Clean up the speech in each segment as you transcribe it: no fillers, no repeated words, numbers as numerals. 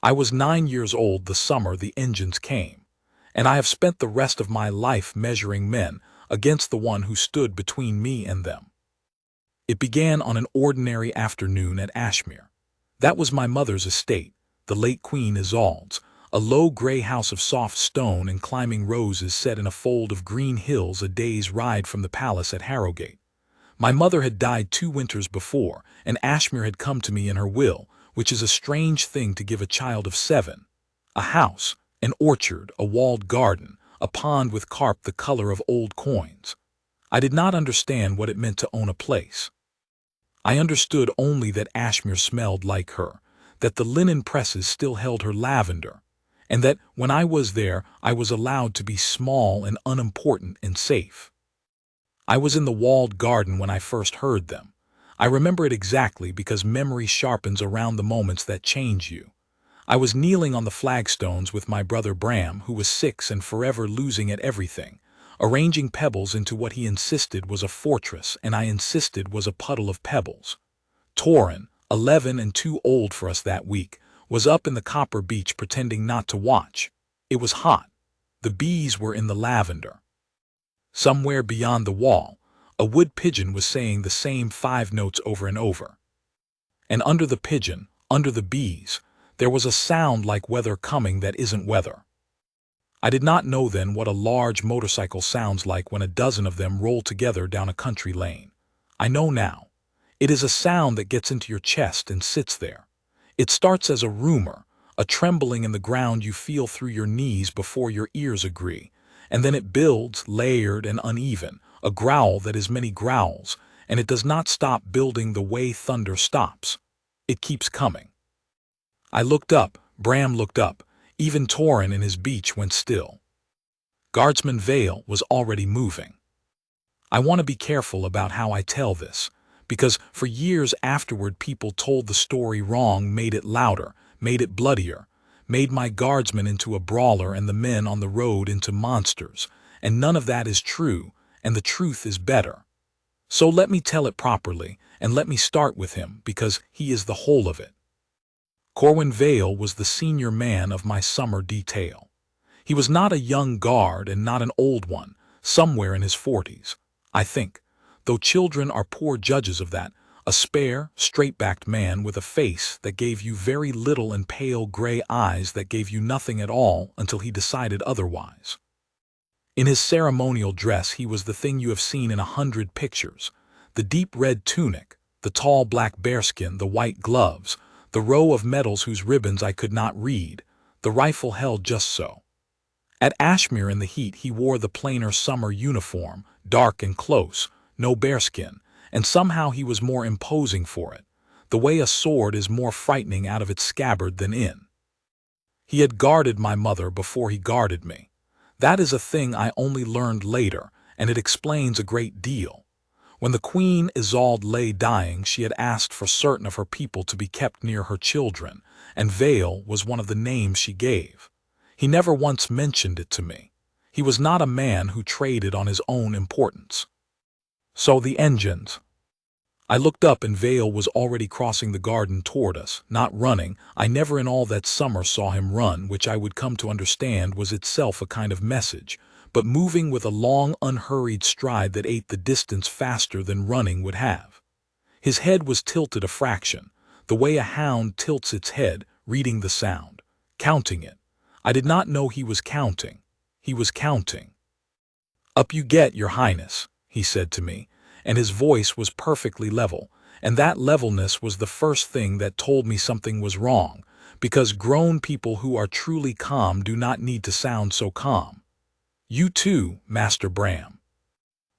I was 9 years old the summer the engines came, and I have spent the rest of my life measuring men against the one who stood between me and them. It began on an ordinary afternoon at Ashmere. That was my mother's estate, the late Queen Isolde's, a low gray house of soft stone and climbing roses set in a fold of green hills a day's ride from the palace at Harrogate. My mother had died 2 winters before, and Ashmere had come to me in her will, which is a strange thing to give a child of 7. A house, an orchard, a walled garden, a pond with carp the color of old coins. I did not understand what it meant to own a place. I understood only that Ashmere smelled like her, that the linen presses still held her lavender, and that when I was there I was allowed to be small and unimportant and safe. I was in the walled garden when I first heard them. I remember it exactly because memory sharpens around the moments that change you. I was kneeling on the flagstones with my brother Bram, who was 6 and forever losing at everything, arranging pebbles into what he insisted was a fortress and I insisted was a puddle of pebbles. Torrin, 11 and too old for us that week, was up in the copper beech pretending not to watch. It was hot. The bees were in the lavender. Somewhere beyond the wall, a wood pigeon was saying the same 5 notes over and over. And under the pigeon, under the bees, there was a sound like weather coming that isn't weather. I did not know then what a large motorcycle sounds like when a dozen of them roll together down a country lane. I know now. It is a sound that gets into your chest and sits there. It starts as a rumor, a trembling in the ground you feel through your knees before your ears agree, and then it builds, layered and uneven, a growl that is many growls, and it does not stop building the way thunder stops. It keeps coming. I looked up, Bram looked up, even Torrin in his beech went still. Guardsman Vale was already moving. I want to be careful about how I tell this, because for years afterward people told the story wrong, made it louder, made it bloodier, made my guardsman into a brawler and the men on the road into monsters, and none of that is true, and the truth is better. So let me tell it properly, and let me start with him, because he is the whole of it. Corwin Vale was the senior man of my summer detail. He was not a young guard and not an old one, somewhere in his 40s, I think, though children are poor judges of that, a spare, straight-backed man with a face that gave you very little and pale gray eyes that gave you nothing at all until he decided otherwise. In his ceremonial dress he was the thing you have seen in 100 pictures, the deep red tunic, the tall black bearskin, the white gloves, the row of medals whose ribbons I could not read, the rifle held just so. At Ashmere in the heat he wore the plainer summer uniform, dark and close, no bearskin, and somehow he was more imposing for it, the way a sword is more frightening out of its scabbard than in. He had guarded my mother before he guarded me. That is a thing I only learned later, and it explains a great deal. When the Queen Isolde lay dying, she had asked for certain of her people to be kept near her children, and Vale was one of the names she gave. He never once mentioned it to me. He was not a man who traded on his own importance. So the engines. I looked up and Vale was already crossing the garden toward us, not running. I never in all that summer saw him run, which I would come to understand was itself a kind of message, but moving with a long, unhurried stride that ate the distance faster than running would have. His head was tilted a fraction, the way a hound tilts its head, reading the sound, counting it. I did not know he was counting. He was counting. "Up you get, Your Highness," he said to me, and his voice was perfectly level, and that levelness was the first thing that told me something was wrong, because grown people who are truly calm do not need to sound so calm. "You too, Master Bram.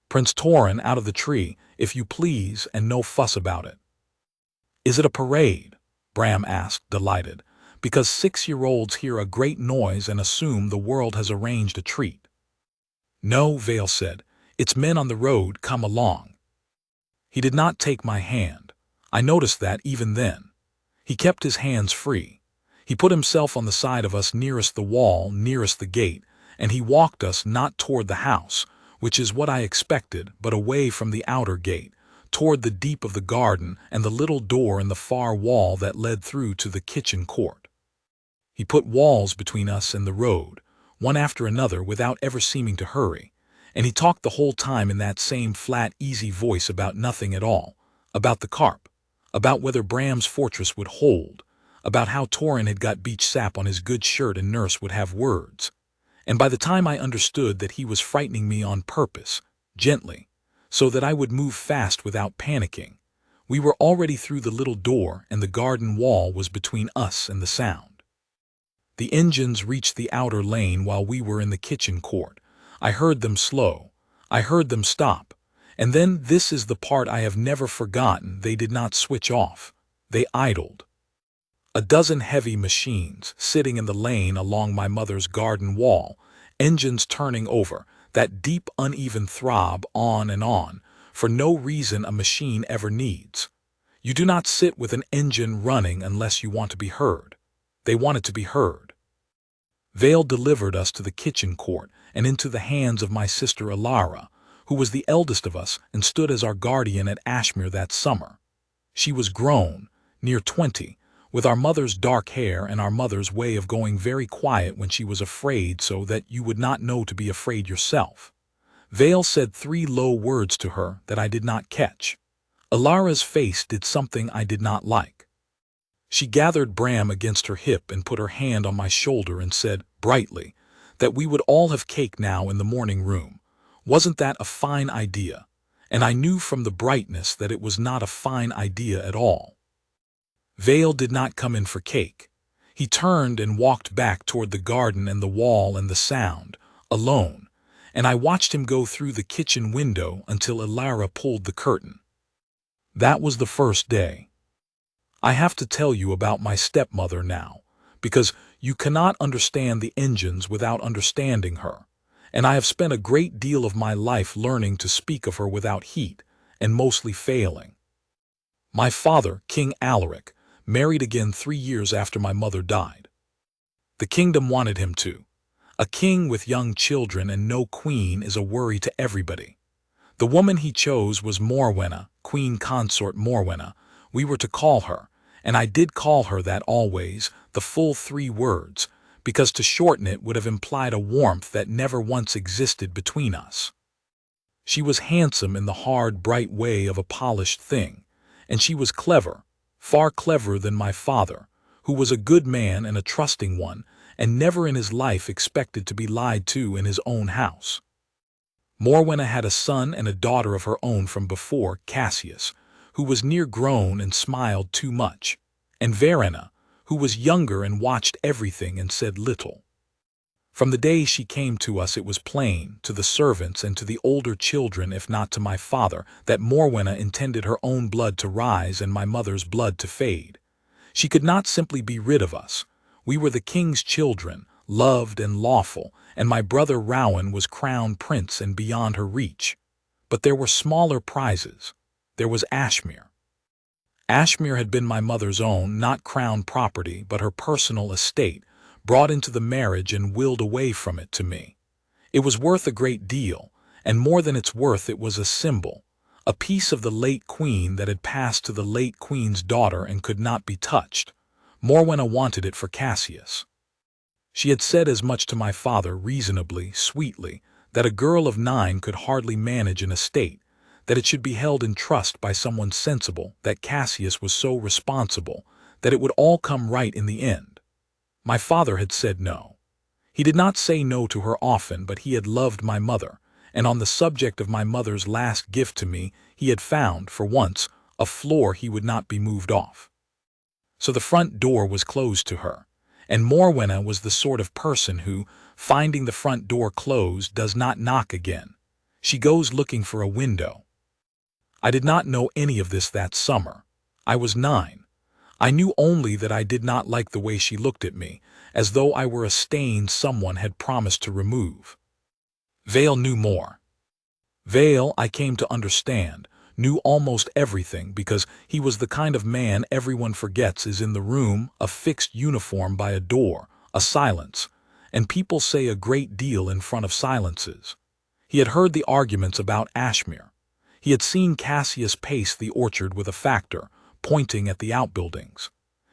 Prince Torrin out of the tree, if you please, and no fuss about it." "Is it a parade?" Bram asked, delighted, because 6-year-olds hear a great noise and assume the world has arranged a treat. "No," Vale said, "it's men on the road, come along." He did not take my hand. I noticed that even then. He kept his hands free. He put himself on the side of us nearest the wall, nearest the gate, and he walked us not toward the house, which is what I expected, but away from the outer gate, toward the deep of the garden and the little door in the far wall that led through to the kitchen court. He put walls between us and the road, one after another without ever seeming to hurry, and he talked the whole time in that same flat, easy voice about nothing at all, about the carp, about whether Bram's fortress would hold, about how Torin had got beach sap on his good shirt and Nurse would have words. And by the time I understood that he was frightening me on purpose, gently, so that I would move fast without panicking, we were already through the little door and the garden wall was between us and the sound. The engines reached the outer lane while we were in the kitchen court. I heard them slow. I heard them stop. And then this is the part I have never forgotten. They did not switch off. They idled. A dozen heavy machines sitting in the lane along my mother's garden wall, engines turning over, that deep uneven throb on and on, for no reason a machine ever needs. You do not sit with an engine running unless you want to be heard. They wanted to be heard. Vale delivered us to the kitchen court and into the hands of my sister Alara, who was the eldest of us and stood as our guardian at Ashmere that summer. She was grown, near 20, with our mother's dark hair and our mother's way of going very quiet when she was afraid so that you would not know to be afraid yourself. Vale said 3 low words to her that I did not catch. Alara's face did something I did not like. She gathered Bram against her hip and put her hand on my shoulder and said, brightly, that we would all have cake now in the morning room. Wasn't that a fine idea? And I knew from the brightness that it was not a fine idea at all. Vale did not come in for cake. He turned and walked back toward the garden and the wall and the sound, alone, and I watched him go through the kitchen window until Alara pulled the curtain. That was the first day. I have to tell you about my stepmother now, because you cannot understand the engines without understanding her, and I have spent a great deal of my life learning to speak of her without heat, and mostly failing. My father, King Alaric, married again 3 years after my mother died. The kingdom wanted him to. A king with young children and no queen is a worry to everybody. The woman he chose was Morwenna, Queen Consort Morwenna, we were to call her, and I did call her that always, the full 3 words, because to shorten it would have implied a warmth that never once existed between us. She was handsome in the hard, bright way of a polished thing, and she was clever, far cleverer than my father, who was a good man and a trusting one, and never in his life expected to be lied to in his own house. Morwenna had a son and a daughter of her own from before, Cassius, who was near grown and smiled too much, and Verena, who was younger and watched everything and said little. From the day she came to us it was plain, to the servants and to the older children if not to my father, that Morwenna intended her own blood to rise and my mother's blood to fade. She could not simply be rid of us. We were the king's children, loved and lawful, and my brother Rowan was crown prince and beyond her reach. But there were smaller prizes. There was Ashmere. Ashmere had been my mother's own, not crown property, but her personal estate, brought into the marriage and willed away from it to me. It was worth a great deal, and more than its worth it was a symbol, a piece of the late queen that had passed to the late queen's daughter and could not be touched. Morwenna wanted it for Cassius. She had said as much to my father reasonably, sweetly, that a girl of 9 could hardly manage an estate, that it should be held in trust by someone sensible, that Cassius was so responsible, that it would all come right in the end. My father had said no. He did not say no to her often, but he had loved my mother, and on the subject of my mother's last gift to me, he had found, for once, a floor he would not be moved off. So the front door was closed to her, and Morwenna was the sort of person who, finding the front door closed, does not knock again. She goes looking for a window. I did not know any of this that summer. I was 9. I knew only that I did not like the way she looked at me, as though I were a stain someone had promised to remove. Vale knew more. Vale, I came to understand, knew almost everything because he was the kind of man everyone forgets is in the room, a fixed uniform by a door, a silence, and people say a great deal in front of silences. He had heard the arguments about Ashmere. He had seen Cassius pace the orchard with a factor, pointing at the outbuildings.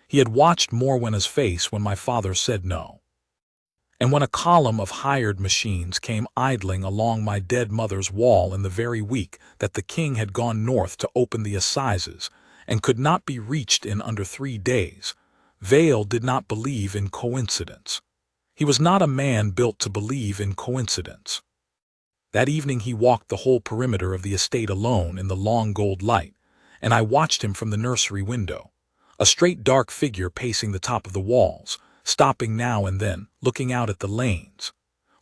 He had watched Morwenna's face when my father said no. And when a column of hired machines came idling along my dead mother's wall in the very week that the king had gone north to open the assizes and could not be reached in under 3 days, Vale did not believe in coincidence. He was not a man built to believe in coincidence. That evening he walked the whole perimeter of the estate alone in the long gold light, and I watched him from the nursery window, a straight dark figure pacing the top of the walls, stopping now and then, looking out at the lanes.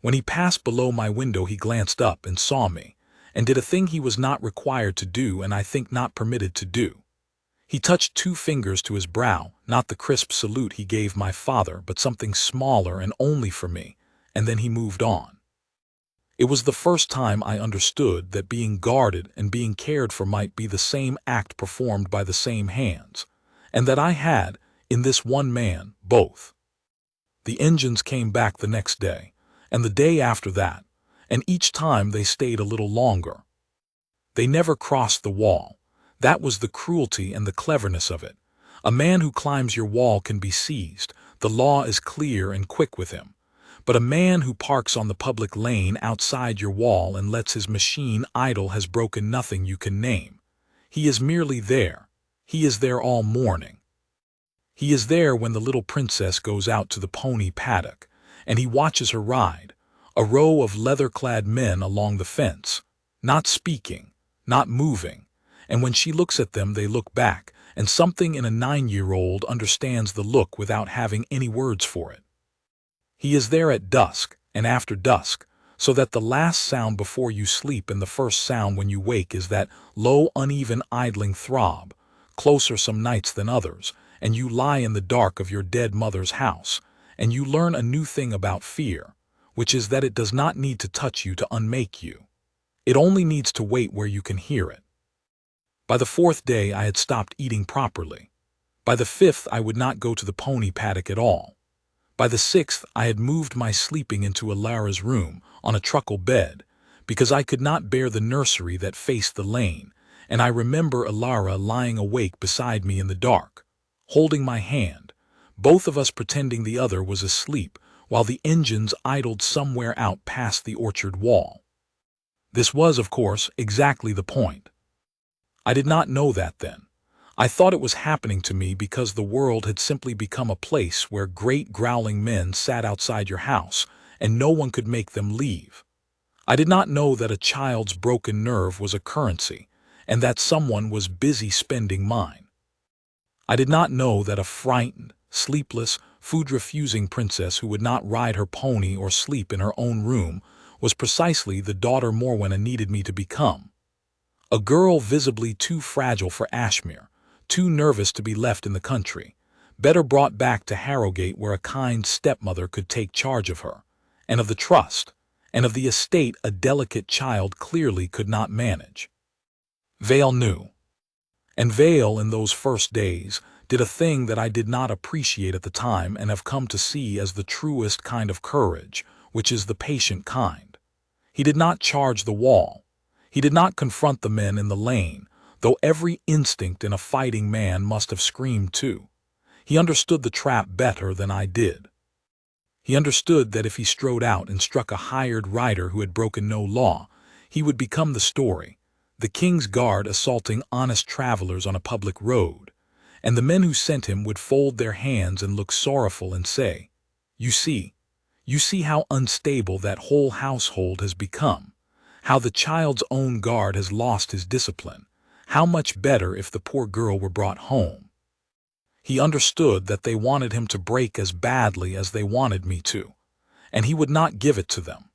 When he passed below my window he glanced up and saw me, and did a thing he was not required to do and I think not permitted to do. He touched 2 fingers to his brow, not the crisp salute he gave my father, but something smaller and only for me, and then he moved on. It was the first time I understood that being guarded and being cared for might be the same act performed by the same hands, and that I had, in this one man, both. The engines came back the next day, and the day after that, and each time they stayed a little longer. They never crossed the wall. That was the cruelty and the cleverness of it. A man who climbs your wall can be seized. The law is clear and quick with him. But a man who parks on the public lane outside your wall and lets his machine idle has broken nothing you can name. He is merely there. He is there all morning. He is there when the little princess goes out to the pony paddock, and he watches her ride, a row of leather-clad men along the fence, not speaking, not moving, and when she looks at them they look back, and something in a 9-year-old understands the look without having any words for it. He is there at dusk and after dusk, so that the last sound before you sleep and the first sound when you wake is that low, uneven, idling throb, closer some nights than others, and you lie in the dark of your dead mother's house, and you learn a new thing about fear, which is that it does not need to touch you to unmake you. It only needs to wait where you can hear it. By the 4th day I had stopped eating properly. By the 5th I would not go to the pony paddock at all. By the 6th I had moved my sleeping into Alara's room on a truckle bed, because I could not bear the nursery that faced the lane, and I remember Alara lying awake beside me in the dark, holding my hand, both of us pretending the other was asleep, while the engines idled somewhere out past the orchard wall. This was, of course, exactly the point. I did not know that then. I thought it was happening to me because the world had simply become a place where great growling men sat outside your house and no one could make them leave. I did not know that a child's broken nerve was a currency and that someone was busy spending mine. I did not know that a frightened, sleepless, food-refusing princess who would not ride her pony or sleep in her own room was precisely the daughter Morwenna needed me to become. A girl visibly too fragile for Ashmere, too nervous to be left in the country, better brought back to Harrogate where a kind stepmother could take charge of her, and of the trust, and of the estate a delicate child clearly could not manage. Vale knew. And Vale, in those first days, did a thing that I did not appreciate at the time and have come to see as the truest kind of courage, which is the patient kind. He did not charge the wall. He did not confront the men in the lane, though every instinct in a fighting man must have screamed too. He understood the trap better than I did. He understood that if he strode out and struck a hired rider who had broken no law, he would become the story, the King's Guard assaulting honest travelers on a public road, and the men who sent him would fold their hands and look sorrowful and say, You see how unstable that whole household has become, how the child's own guard has lost his discipline. How much better if the poor girl were brought home. He understood that they wanted him to break as badly as they wanted me to, and he would not give it to them.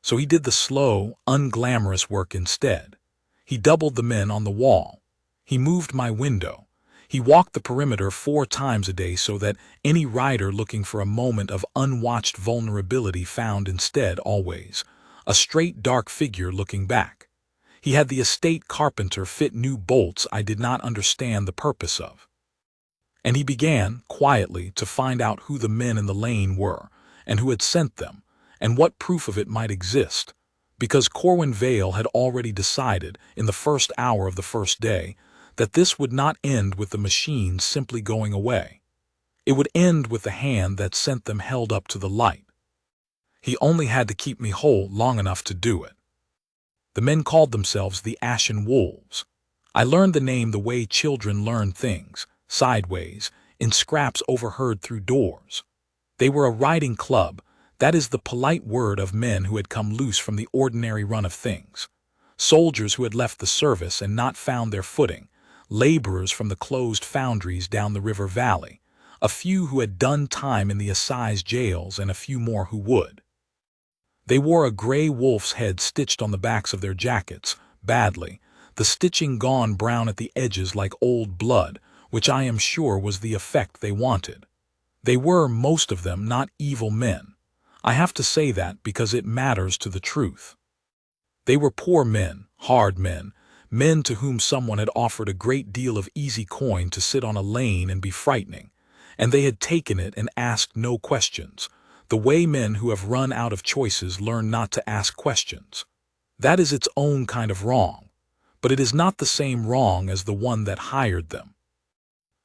So he did the slow, unglamorous work instead. He doubled the men on the wall. He moved my window. He walked the perimeter 4 times a day so that any rider looking for a moment of unwatched vulnerability found instead always a straight dark figure looking back. He had the estate carpenter fit new bolts I did not understand the purpose of. And he began, quietly, to find out who the men in the lane were, and who had sent them, and what proof of it might exist, because Corwin Vale had already decided, in the first hour of the first day, that this would not end with the machines simply going away. It would end with the hand that sent them held up to the light. He only had to keep me whole long enough to do it. The men called themselves the Ashen Wolves. I learned the name the way children learn things, sideways, in scraps overheard through doors. They were a riding club, that is the polite word of men who had come loose from the ordinary run of things. Soldiers who had left the service and not found their footing, laborers from the closed foundries down the river valley, a few who had done time in the assize jails and a few more who would. They wore a gray wolf's head stitched on the backs of their jackets, badly, the stitching gone brown at the edges like old blood, which I am sure was the effect they wanted. They were, most of them, not evil men. I have to say that because it matters to the truth. They were poor men, hard men, men to whom someone had offered a great deal of easy coin to sit on a lane and be frightening, and they had taken it and asked no questions, the way men who have run out of choices learn not to ask questions. That is its own kind of wrong, but it is not the same wrong as the one that hired them.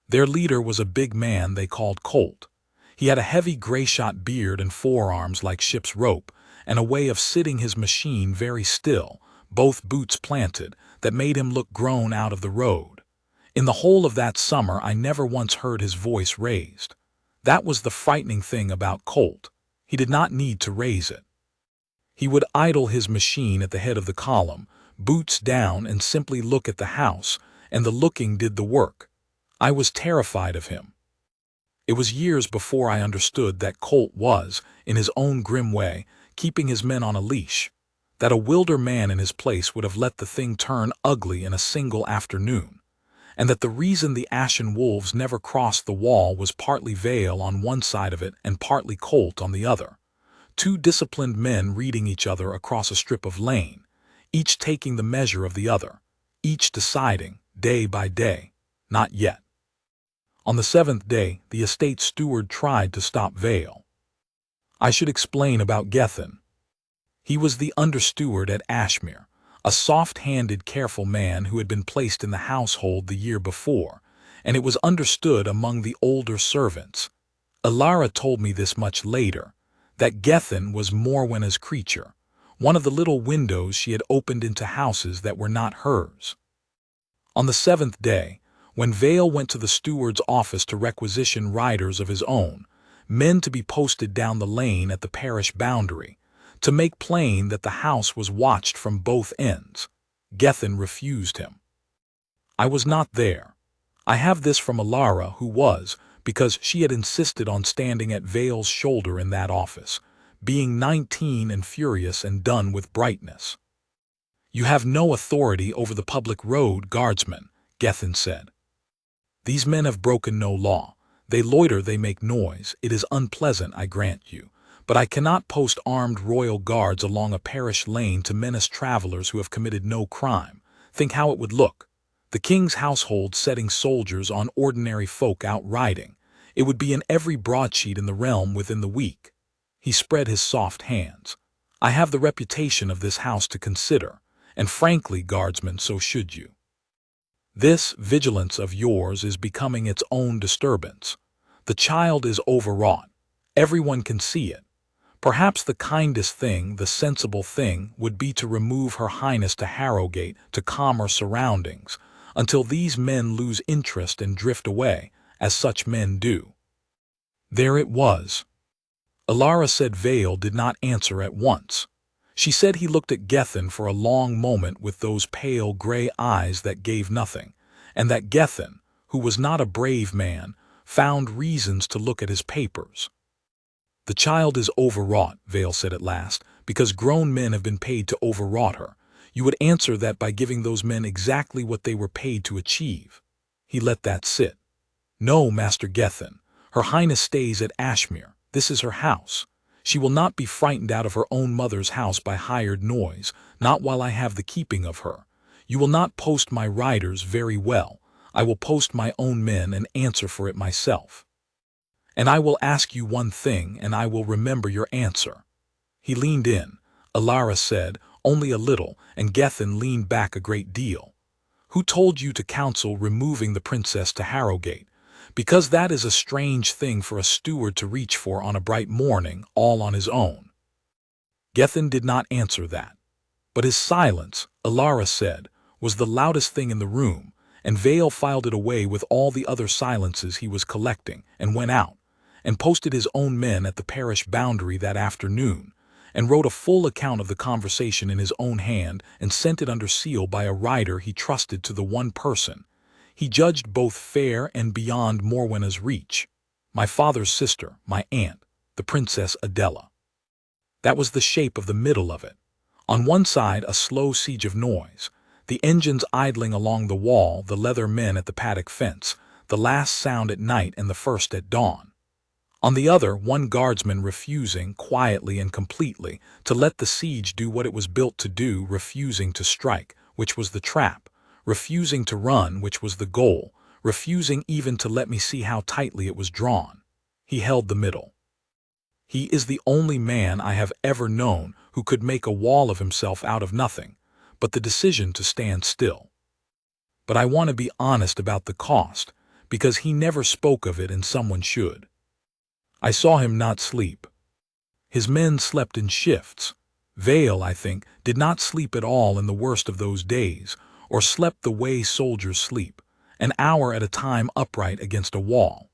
Their leader was a big man they called Colt. He had a heavy gray-shot beard and forearms like ship's rope, and a way of sitting his machine very still, both boots planted, that made him look grown out of the road. In the whole of that summer I never once heard his voice raised. That was the frightening thing about Colt. He did not need to raise it. He would idle his machine at the head of the column, boots down, and simply look at the house, and the looking did the work. I was terrified of him. It was years before I understood that Colt was, in his own grim way, keeping his men on a leash, that a wilder man in his place would have let the thing turn ugly in a single afternoon, and that the reason the Ashen Wolves never crossed the wall was partly Vale on one side of it and partly Colt on the other. Two disciplined men reading each other across a strip of lane, each taking the measure of the other, each deciding, day by day, not yet. On the 7th day, the estate steward tried to stop Vale. I should explain about Gethin. He was the under-steward at Ashmere, a soft-handed, careful man who had been placed in the household the year before, and it was understood among the older servants. Ilara told me this much later, that Gethin was Morwenna's creature, one of the little windows she had opened into houses that were not hers. On the 7th day, when Vale went to the steward's office to requisition riders of his own, men to be posted down the lane at the parish boundary, to make plain that the house was watched from both ends, Gethin refused him. I was not there. I have this from Ilara, who was, because she had insisted on standing at Vale's shoulder in that office, being 19 and furious and done with brightness. "You have no authority over the public road, guardsman," Gethin said. "These men have broken no law. They loiter, they make noise. It is unpleasant, I grant you. But I cannot post armed royal guards along a parish lane to menace travelers who have committed no crime. Think how it would look. The king's household setting soldiers on ordinary folk out riding. It would be in every broadsheet in the realm within the week." He spread his soft hands. "I have the reputation of this house to consider, and frankly, guardsman, so should you. This vigilance of yours is becoming its own disturbance. The child is overwrought. Everyone can see it. Perhaps the kindest thing, the sensible thing, would be to remove Her Highness to Harrowgate to calmer surroundings, until these men lose interest and drift away, as such men do." There it was. Ilara said Vale did not answer at once. She said he looked at Gethin for a long moment with those pale gray eyes that gave nothing, and that Gethin, who was not a brave man, found reasons to look at his papers. "The child is overwrought," Vale said at last, "because grown men have been paid to overwrought her. You would answer that by giving those men exactly what they were paid to achieve." He let that sit. "No, Master Gethin. Her Highness stays at Ashmere. This is her house. She will not be frightened out of her own mother's house by hired noise, not while I have the keeping of her. You will not post my riders very well. I will post my own men and answer for it myself. And I will ask you one thing, and I will remember your answer." He leaned in. Ilara said, "Only a little," and Gethin leaned back a great deal. Who told you to counsel removing the princess to Harrogate? Because that is a strange thing for a steward to reach for on a bright morning, all on his own." Gethin did not answer that. But his silence, Ilara said, was the loudest thing in the room, and Vale filed it away with all the other silences he was collecting, and went out, and posted his own men at the parish boundary that afternoon, and wrote a full account of the conversation in his own hand and sent it under seal by a writer he trusted to the one person he judged both fair and beyond Morwenna's reach: my father's sister, my aunt, the Princess Adela. That was the shape of the middle of it. On one side, a slow siege of noise, the engines idling along the wall, the leather men at the paddock fence, the last sound at night and the first at dawn. On the other, one guardsman refusing, quietly and completely, to let the siege do what it was built to do, refusing to strike, which was the trap, refusing to run, which was the goal, refusing even to let me see how tightly it was drawn. He held the middle. He is the only man I have ever known who could make a wall of himself out of nothing, but the decision to stand still. But I want to be honest about the cost, because he never spoke of it and someone should. I saw him not sleep. His men slept in shifts. Vale, I think, did not sleep at all in the worst of those days, or slept the way soldiers sleep, an hour at a time upright against a wall.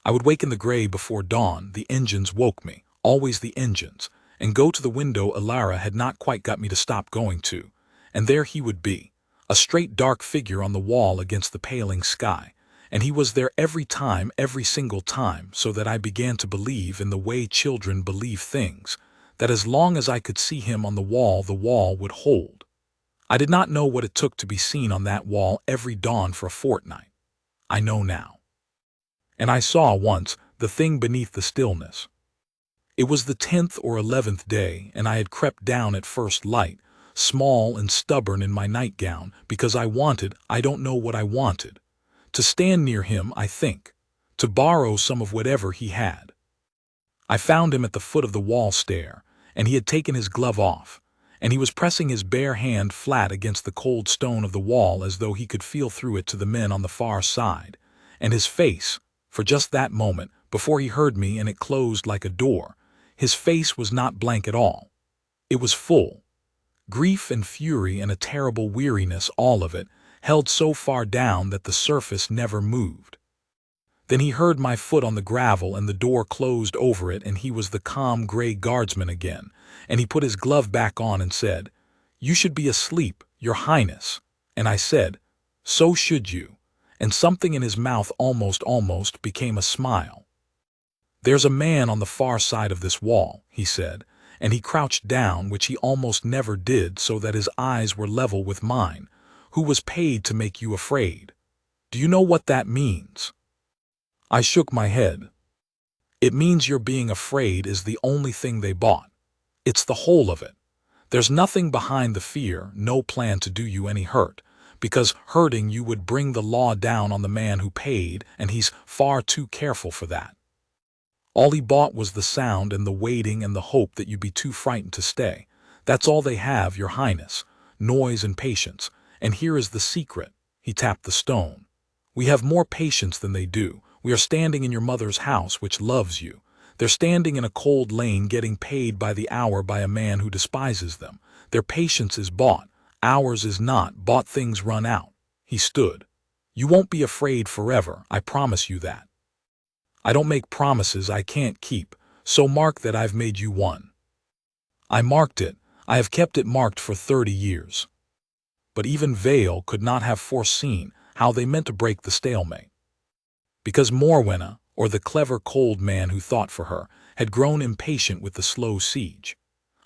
I would wake in the gray before dawn, the engines woke me, always the engines, and go to the window Ilara had not quite got me to stop going to, and there he would be, a straight dark figure on the wall against the paling sky, and he was there every time, every single time, so that I began to believe in the way children believe things, that as long as I could see him on the wall would hold. I did not know what it took to be seen on that wall every dawn for a fortnight. I know now. And I saw once the thing beneath the stillness. It was the 10th or 11th day, and I had crept down at first light, small and stubborn in my nightgown, because I wanted, I don't know what I wanted, to stand near him, I think, to borrow some of whatever he had. I found him at the foot of the wall stair, and he had taken his glove off, and he was pressing his bare hand flat against the cold stone of the wall as though he could feel through it to the men on the far side, and his face, for just that moment, before he heard me and it closed like a door, his face was not blank at all. It was full. Grief and fury and a terrible weariness, all of it, held so far down that the surface never moved. Then he heard my foot on the gravel and the door closed over it, and he was the calm gray guardsman again, and he put his glove back on and said, "You should be asleep, Your Highness." And I said, "So should you," and something in his mouth almost became a smile. "There's a man on the far side of this wall," he said, and he crouched down, which he almost never did, so that his eyes were level with mine, "who was paid to make you afraid. Do you know what that means?" I shook my head. "It means your being afraid is the only thing they bought. It's the whole of it. There's nothing behind the fear, no plan to do you any hurt, because hurting you would bring the law down on the man who paid, and he's far too careful for that. All he bought was the sound and the waiting and the hope that you'd be too frightened to stay. That's all they have, Your Highness, noise and patience. And here is the secret." He tapped the stone. "We have more patience than they do. We are standing in your mother's house, which loves you. They're standing in a cold lane getting paid by the hour by a man who despises them. Their patience is bought. Ours is not. Bought things run out." He stood. "You won't be afraid forever, I promise you that. I don't make promises I can't keep, so mark that I've made you one." I marked it. I have kept it marked for 30 years. But even Vale could not have foreseen how they meant to break the stalemate. Because Morwenna, or the clever cold man who thought for her, had grown impatient with the slow siege.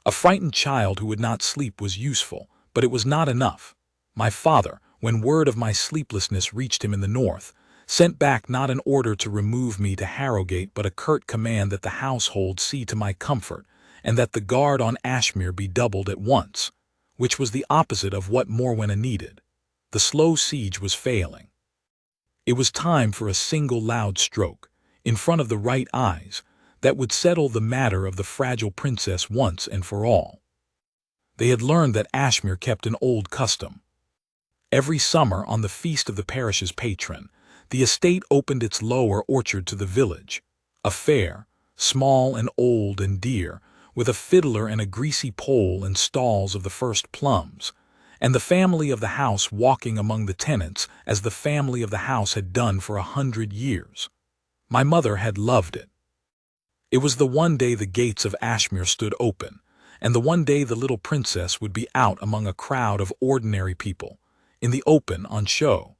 A frightened child who would not sleep was useful, but it was not enough. My father, when word of my sleeplessness reached him in the north, sent back not an order to remove me to Harrogate, but a curt command that the household see to my comfort, and that the guard on Ashmere be doubled at once, which was the opposite of what Morwenna needed. The slow siege was failing. It was time for a single loud stroke, in front of the right eyes, that would settle the matter of the fragile princess once and for all. They had learned that Ashmere kept an old custom. Every summer, on the feast of the parish's patron, the estate opened its lower orchard to the village, a fair, small and old and dear, with a fiddler and a greasy pole and stalls of the first plums, and the family of the house walking among the tenants as the family of the house had done for 100 years. My mother had loved it. It was the one day the gates of Ashmere stood open, and the one day the little princess would be out among a crowd of ordinary people, in the open on show,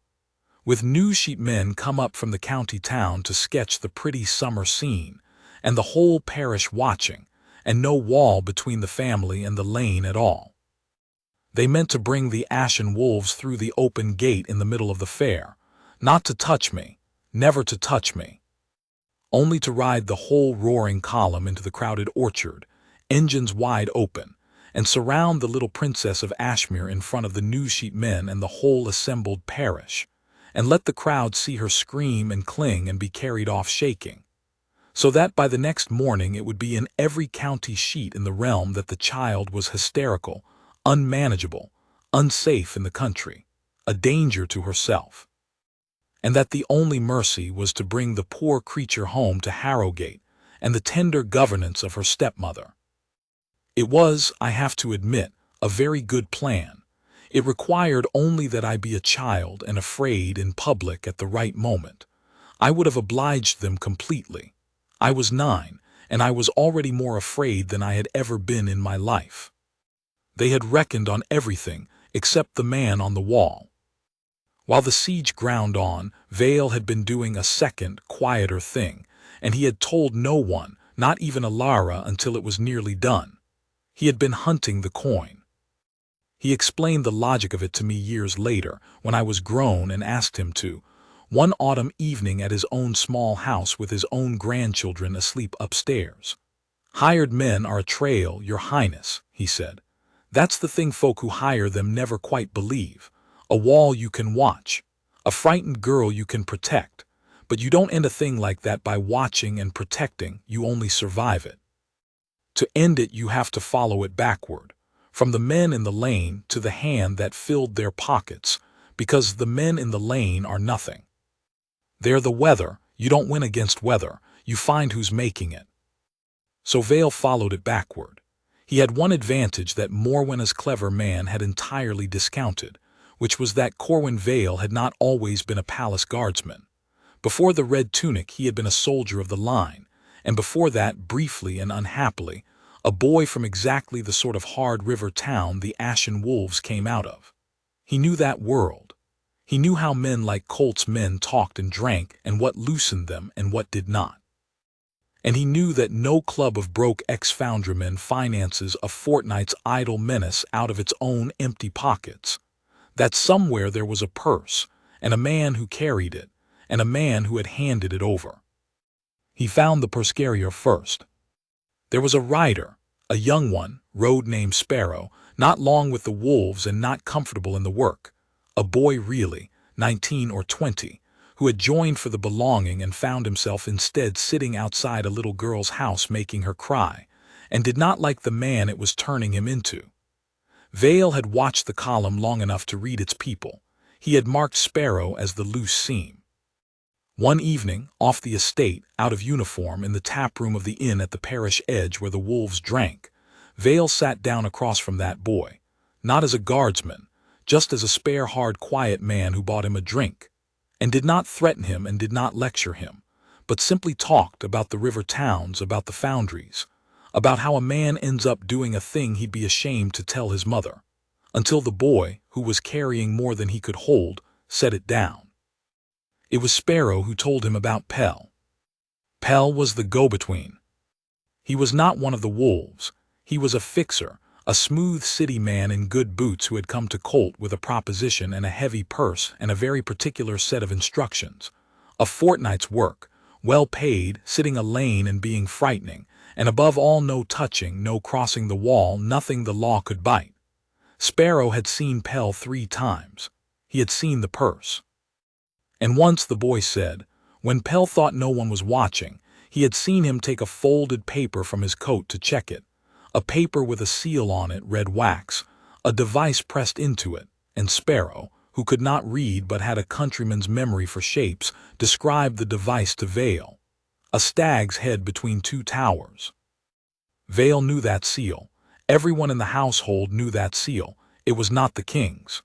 with news-sheet men come up from the county town to sketch the pretty summer scene, and the whole parish watching, and no wall between the family and the lane at all. They meant to bring the ashen wolves through the open gate in the middle of the fair, not to touch me, never to touch me, only to ride the whole roaring column into the crowded orchard, engines wide open, and surround the little princess of Ashmere in front of the news-sheet men and the whole assembled parish, and let the crowd see her scream and cling and be carried off shaking, so that by the next morning it would be in every county sheet in the realm that the child was hysterical, unmanageable, unsafe in the country, a danger to herself, and that the only mercy was to bring the poor creature home to Harrowgate and the tender governance of her stepmother. It was, I have to admit, a very good plan. It required only that I be a child and afraid in public at the right moment. I would have obliged them completely. I was 9, and I was already more afraid than I had ever been in my life. They had reckoned on everything except the man on the wall. While the siege ground on, Vale had been doing a second, quieter thing, and he had told no one, not even Alara, until it was nearly done. He had been hunting the coin. He explained the logic of it to me years later, when I was grown and asked him to, one autumn evening at his own small house with his own grandchildren asleep upstairs. "Hired men are a trail, your highness," he said. "That's the thing folk who hire them never quite believe. A wall you can watch, a frightened girl you can protect, but you don't end a thing like that by watching and protecting, you only survive it. To end it you have to follow it backward, from the men in the lane to the hand that filled their pockets, because the men in the lane are nothing. They're the weather, you don't win against weather, you find who's making it." So Vale followed it backward. He had one advantage that Morwenna's clever man had entirely discounted, which was that Corwin Vale had not always been a palace guardsman. Before the red tunic he had been a soldier of the line, and before that, briefly and unhappily, a boy from exactly the sort of hard river town the Ashen Wolves came out of. He knew that world. He knew how men like Colt's men talked and drank, and what loosened them and what did not. And he knew that no club of broke ex-foundrymen finances a fortnight's idle menace out of its own empty pockets, that somewhere there was a purse, and a man who carried it, and a man who had handed it over. He found the purse carrier first. There was a rider, a young one, rode named Sparrow, not long with the wolves and not comfortable in the work, a boy really, 19 or 20, who had joined for the belonging and found himself instead sitting outside a little girl's house making her cry, and did not like the man it was turning him into. Vale had watched the column long enough to read its people. He had marked Sparrow as the loose seam. One evening, off the estate, out of uniform, in the tap-room of the inn at the parish edge where the wolves drank, Vale sat down across from that boy, not as a guardsman, just as a spare, hard, quiet man who bought him a drink, and did not threaten him and did not lecture him, but simply talked about the river towns, about the foundries, about how a man ends up doing a thing he'd be ashamed to tell his mother, until the boy, who was carrying more than he could hold, set it down. It was Sparrow who told him about Pell. Pell was the go-between. He was not one of the wolves. He was a fixer, a smooth city man in good boots who had come to Colt with a proposition and a heavy purse and a very particular set of instructions. A fortnight's work, well paid, sitting a lane and being frightening, and above all no touching, no crossing the wall, nothing the law could bite. Sparrow had seen Pell 3 times. He had seen the purse. And once, the boy said, when Pell thought no one was watching, he had seen him take a folded paper from his coat to check it, a paper with a seal on it, red wax, a device pressed into it, and Sparrow, who could not read but had a countryman's memory for shapes, described the device to Vale. A stag's head between two towers. Vale knew that seal. Everyone in the household knew that seal. It was not the king's.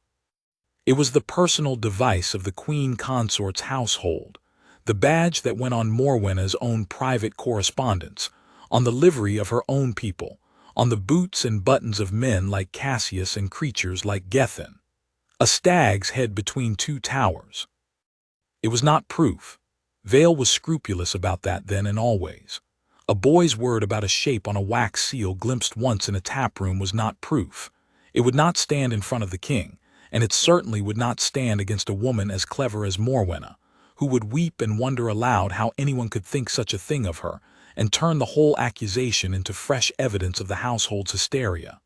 It was the personal device of the Queen Consort's household, the badge that went on Morwenna's own private correspondence, on the livery of her own people, on the boots and buttons of men like Cassius and creatures like Gethin. A stag's head between two towers. It was not proof. Vale was scrupulous about that then and always. A boy's word about a shape on a wax seal glimpsed once in a taproom was not proof. It would not stand in front of the king, and it certainly would not stand against a woman as clever as Morwenna, who would weep and wonder aloud how anyone could think such a thing of her, and turn the whole accusation into fresh evidence of the household's hysteria.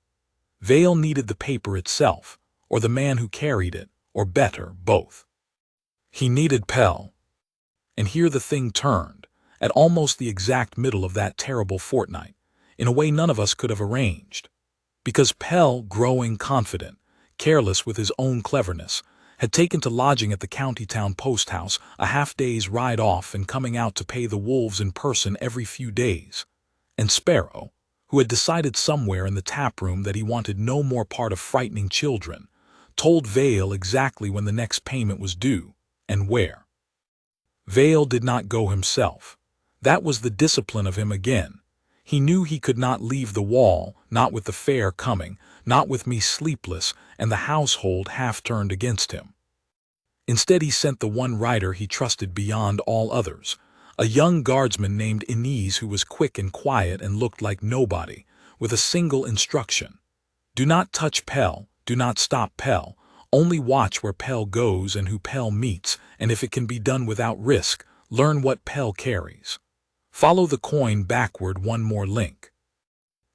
Vale needed the paper itself, or the man who carried it, or better, both. He needed Pell. And here the thing turned, at almost the exact middle of that terrible fortnight, in a way none of us could have arranged. Because Pell, growing confident, careless with his own cleverness, had taken to lodging at the county town post house a half-day's ride off and coming out to pay the wolves in person every few days. And Sparrow, who had decided somewhere in the taproom that he wanted no more part of frightening children, told Vale exactly when the next payment was due, and where. Vale did not go himself. That was the discipline of him again. He knew he could not leave the wall, not with the fair coming, not with me sleepless, and the household half turned against him. Instead he sent the one rider he trusted beyond all others, a young guardsman named Inez who was quick and quiet and looked like nobody, with a single instruction. Do not touch Pell, do not stop Pell, only watch where Pell goes and who Pell meets, and if it can be done without risk, learn what Pell carries. Follow the coin backward one more link.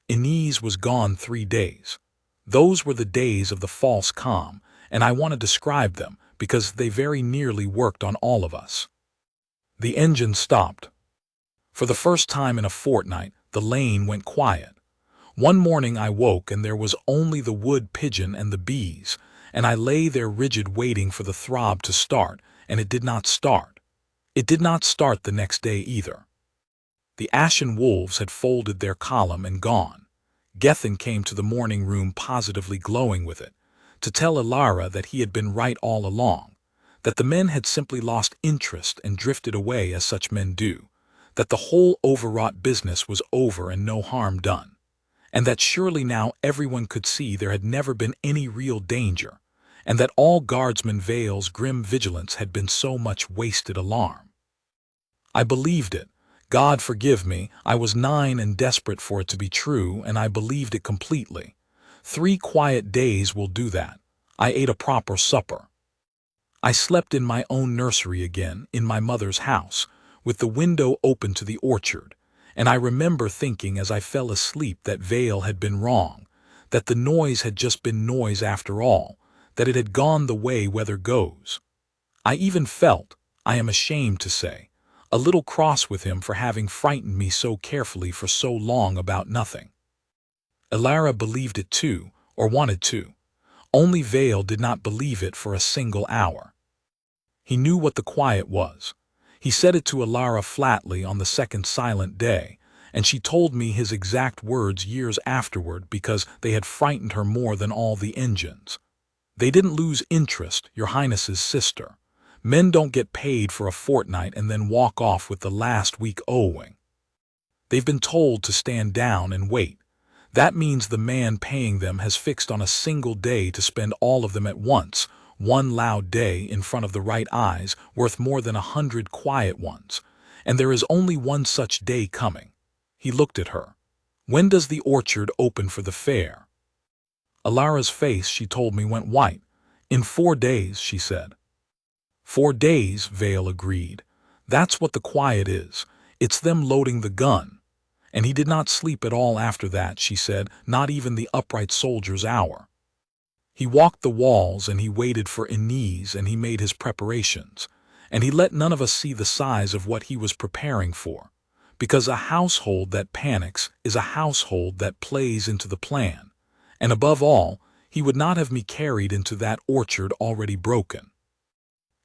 Inez was gone 3 days. Those were the days of the false calm, and I want to describe them because they very nearly worked on all of us. The engine stopped. For the first time in a fortnight, the lane went quiet. One morning I woke and there was only the wood pigeon and the bees, and I lay there rigid waiting for the throb to start, and it did not start. It did not start the next day either. The ashen wolves had folded their column and gone. Gethin came to the morning room positively glowing with it, to tell Ilara that he had been right all along, that the men had simply lost interest and drifted away as such men do, that the whole overwrought business was over and no harm done, and that surely now everyone could see there had never been any real danger, and that all Guardsman Vale's grim vigilance had been so much wasted alarm. I believed it. God forgive me, I was 9 and desperate for it to be true, and I believed it completely. 3 quiet days will do that. I ate a proper supper. I slept in my own nursery again, in my mother's house, with the window open to the orchard, and I remember thinking as I fell asleep that Vale had been wrong, that the noise had just been noise after all, that it had gone the way weather goes. I even felt, I am ashamed to say, a little cross with him for having frightened me so carefully for so long about nothing. Ilara believed it too, or wanted to. Only Vale did not believe it for a single hour. He knew what the quiet was. He said it to Ilara flatly on the second silent day, and she told me his exact words years afterward because they had frightened her more than all the engines. They didn't lose interest, Your Highness's sister. Men don't get paid for a fortnight and then walk off with the last week owing. They've been told to stand down and wait. That means the man paying them has fixed on a single day to spend all of them at once, one loud day in front of the right eyes worth more than 100 quiet ones, and there is only one such day coming. He looked at her. When does the orchard open for the fair? Ilara's face, she told me, went white. In 4 days, she said. 4 days, Vale agreed. That's what the quiet is. It's them loading the gun. And he did not sleep at all after that, she said, not even the upright soldier's hour. He walked the walls and he waited for Inez and he made his preparations. And he let none of us see the size of what he was preparing for. Because a household that panics is a household that plays into the plan. And above all, He would not have me carried into that orchard already broken.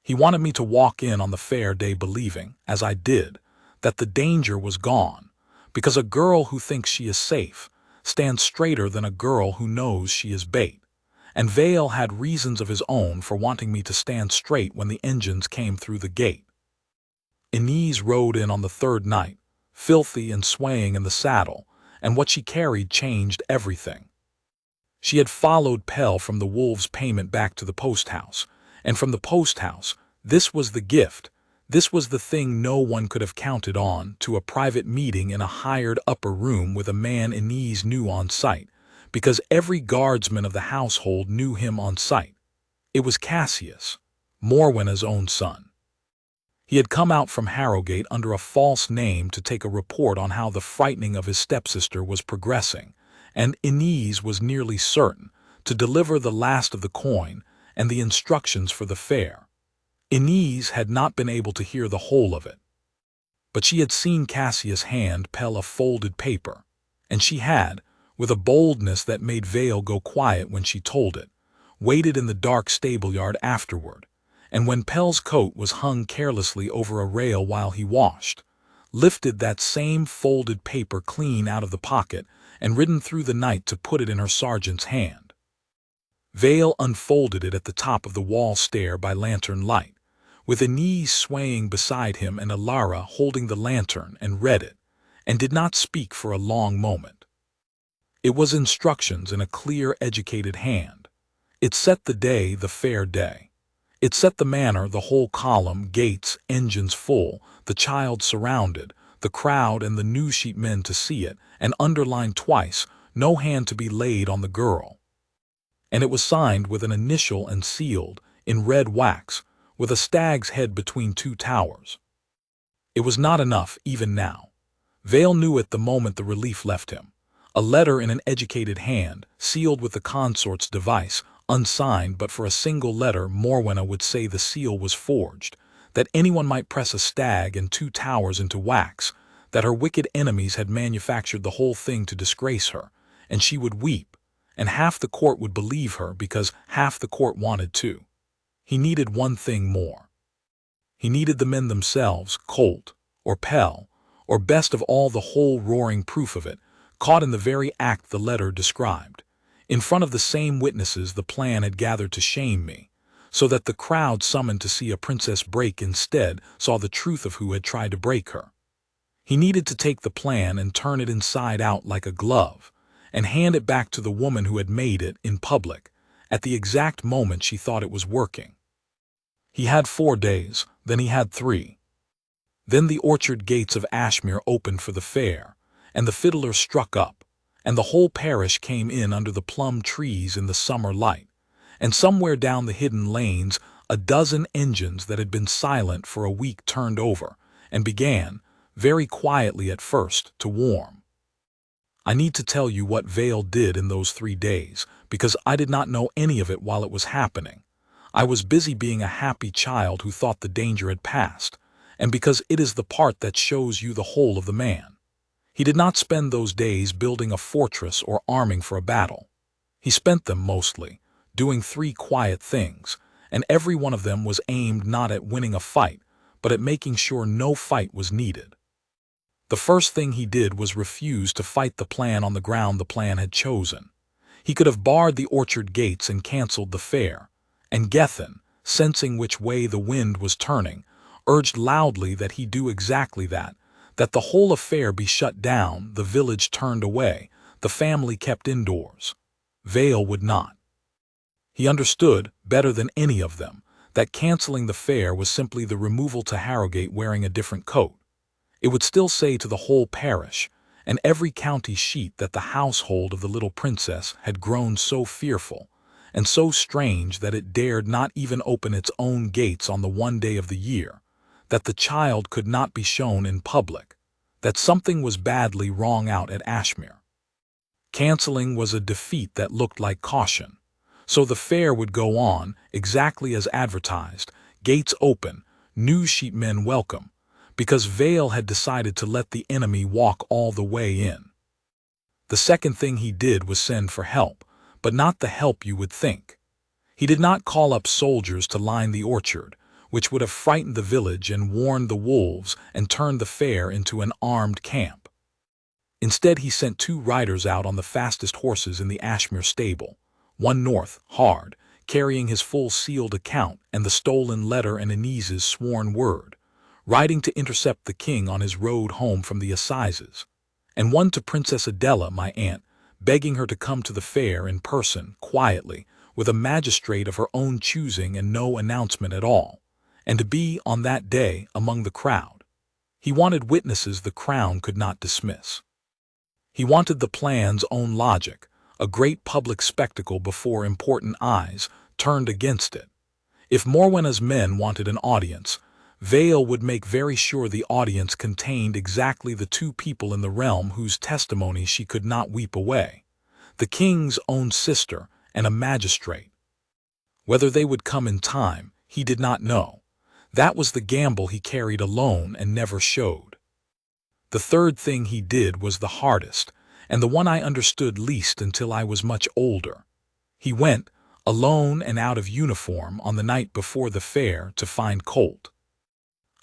He wanted me to walk in on the fair day believing, as I did, that the danger was gone, because a girl who thinks she is safe stands straighter than a girl who knows she is bait. And Vale had reasons of his own for wanting me to stand straight when the engines came through the gate. Inez rode in on the third night, filthy and swaying in the saddle, and what she carried changed everything. She had followed Pell from the wolves' payment back to the post house, and from the post house, this was the gift, this was the thing no one could have counted on, to a private meeting in a hired upper room with a man Inez knew on sight, because every guardsman of the household knew him on sight. It was Cassius, Morwenna's own son. He had come out from Harrogate under a false name to take a report on how the frightening of his stepsister was progressing, and Inez was nearly certain to deliver the last of the coin and the instructions for the fair. Inez had not been able to hear the whole of it, but she had seen Cassius hand Pell a folded paper, and she had, with a boldness that made Vale go quiet when she told it, waited in the dark stable-yard afterward, and when Pell's coat was hung carelessly over a rail while he washed, lifted that same folded paper clean out of the pocket and ridden through the night to put it in her sergeant's hand. Vale unfolded it at the top of the wall stair by lantern light, with Inez swaying beside him and Alara holding the lantern, and read it, and did not speak for a long moment. It was instructions in a clear, educated hand. It set the day the fair day. It set the manor, the whole column, gates, engines full, the child surrounded, the crowd and the news sheet men to see it, and underlined twice, no hand to be laid on the girl. And it was signed with an initial and sealed, in red wax, with a stag's head between two towers. It was not enough, even now. Vale knew it the moment the relief left him. A letter in an educated hand, sealed with the consort's device, unsigned, but for a single letter Morwenna would say the seal was forged, that anyone might press a stag and two towers into wax, that her wicked enemies had manufactured the whole thing to disgrace her, and she would weep, and half the court would believe her because half the court wanted to. He needed one thing more. He needed the men themselves, Colt, or Pell, or best of all the whole roaring proof of it, caught in the very act the letter described. In front of the same witnesses the plan had gathered to shame me, so that the crowd summoned to see a princess break instead saw the truth of who had tried to break her. He needed to take the plan and turn it inside out like a glove, and hand it back to the woman who had made it in public, at the exact moment she thought it was working. He had 4 days, then he had 3. Then the orchard gates of Ashmere opened for the fair, and the fiddler struck up, and the whole parish came in under the plum trees in the summer light, and somewhere down the hidden lanes a dozen engines that had been silent for a week turned over, and began, very quietly at first, to warm. I need to tell you what Vale did in those 3 days, because I did not know any of it while it was happening. I was busy being a happy child who thought the danger had passed, and because it is the part that shows you the whole of the man. He did not spend those days building a fortress or arming for a battle. He spent them, mostly, doing 3 quiet things, and every one of them was aimed not at winning a fight, but at making sure no fight was needed. The first thing he did was refuse to fight the plan on the ground the plan had chosen. He could have barred the orchard gates and cancelled the fair, and Gethin, sensing which way the wind was turning, urged loudly that he do exactly that the whole affair be shut down, the village turned away, the family kept indoors. Vale would not. He understood, better than any of them, that cancelling the fair was simply the removal to Harrogate wearing a different coat. It would still say to the whole parish and every county sheet that the household of the little princess had grown so fearful and so strange that it dared not even open its own gates on the one day of the year, that the child could not be shown in public, that something was badly wrong out at Ashmere. Cancelling was a defeat that looked like caution. So the fair would go on, exactly as advertised, gates open, news sheet men welcome, because Vale had decided to let the enemy walk all the way in. The second thing he did was send for help, but not the help you would think. He did not call up soldiers to line the orchard, which would have frightened the village and warned the wolves and turned the fair into an armed camp. Instead, he sent 2 riders out on the fastest horses in the Ashmere stable, one north, hard, carrying his full sealed account and the stolen letter and Anis's sworn word, riding to intercept the king on his road home from the assizes, and one to Princess Adela, my aunt, begging her to come to the fair in person, quietly, with a magistrate of her own choosing and no announcement at all, and to be, on that day, among the crowd. He wanted witnesses the crown could not dismiss. He wanted the plan's own logic, a great public spectacle before important eyes turned against it. If Morwenna's men wanted an audience, Vale would make very sure the audience contained exactly the 2 people in the realm whose testimony she could not weep away, the king's own sister and a magistrate. Whether they would come in time, he did not know. That was the gamble he carried alone and never showed. The third thing he did was the hardest, and the one I understood least until I was much older. He went, alone and out of uniform, on the night before the fair to find Colt.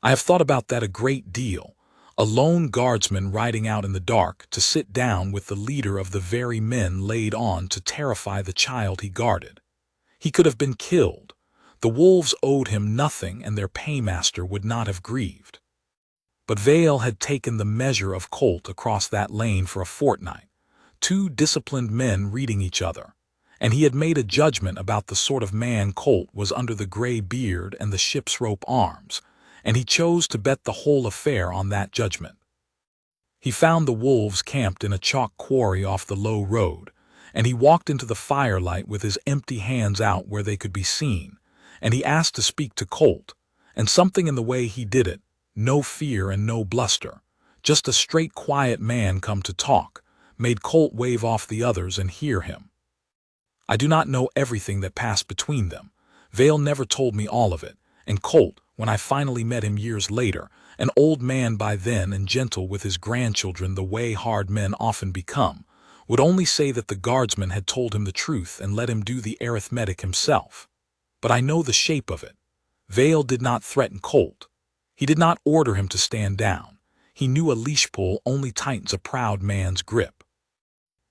I have thought about that a great deal, a lone guardsman riding out in the dark to sit down with the leader of the very men laid on to terrify the child he guarded. He could have been killed. The wolves owed him nothing and their paymaster would not have grieved. But Vale had taken the measure of Colt across that lane for a fortnight, 2 disciplined men reading each other, and he had made a judgment about the sort of man Colt was under the gray beard and the ship's rope arms, and he chose to bet the whole affair on that judgment. He found the wolves camped in a chalk quarry off the low road, and he walked into the firelight with his empty hands out where they could be seen, and he asked to speak to Colt, and something in the way he did it, no fear and no bluster, just a straight quiet man come to talk, made Colt wave off the others and hear him. I do not know everything that passed between them. Vale never told me all of it, and Colt, when I finally met him years later, an old man by then and gentle with his grandchildren the way hard men often become, would only say that the guardsman had told him the truth and let him do the arithmetic himself. But I know the shape of it. Vale did not threaten Colt. He did not order him to stand down. He knew a leash pull only tightens a proud man's grip.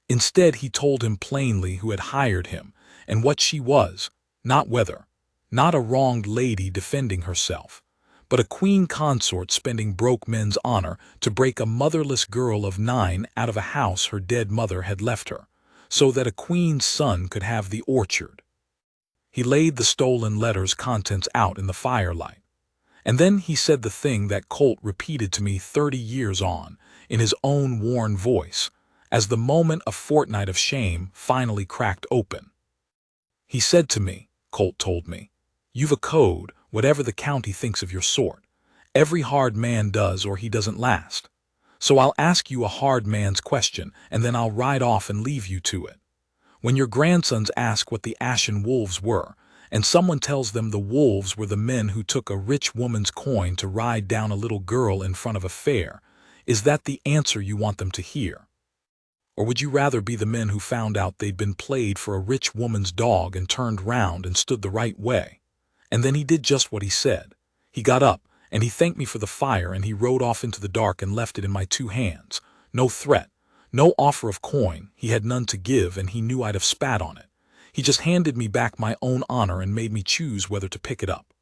Instead, he told him plainly who had hired him and what she was, not whether, not a wronged lady defending herself, but a queen consort spending broke men's honor to break a motherless girl of 9 out of a house her dead mother had left her, so that a queen's son could have the orchard. He laid the stolen letter's contents out in the firelight. And then he said the thing that Colt repeated to me 30 years on, in his own worn voice, as the moment a fortnight of shame finally cracked open. He said to me, Colt told me, "You've a code, whatever the county thinks of your sort. Every hard man does or he doesn't last. So I'll ask you a hard man's question, and then I'll ride off and leave you to it. When your grandsons ask what the ashen wolves were, and someone tells them the wolves were the men who took a rich woman's coin to ride down a little girl in front of a fair, is that the answer you want them to hear? Or would you rather be the men who found out they'd been played for a rich woman's dog and turned round and stood the right way?" And then he did just what he said. He got up, and he thanked me for the fire, and he rode off into the dark and left it in my 2 hands. No threat, no offer of coin, he had none to give, and he knew I'd have spat on it. He just handed me back my own honor and made me choose whether to pick it up.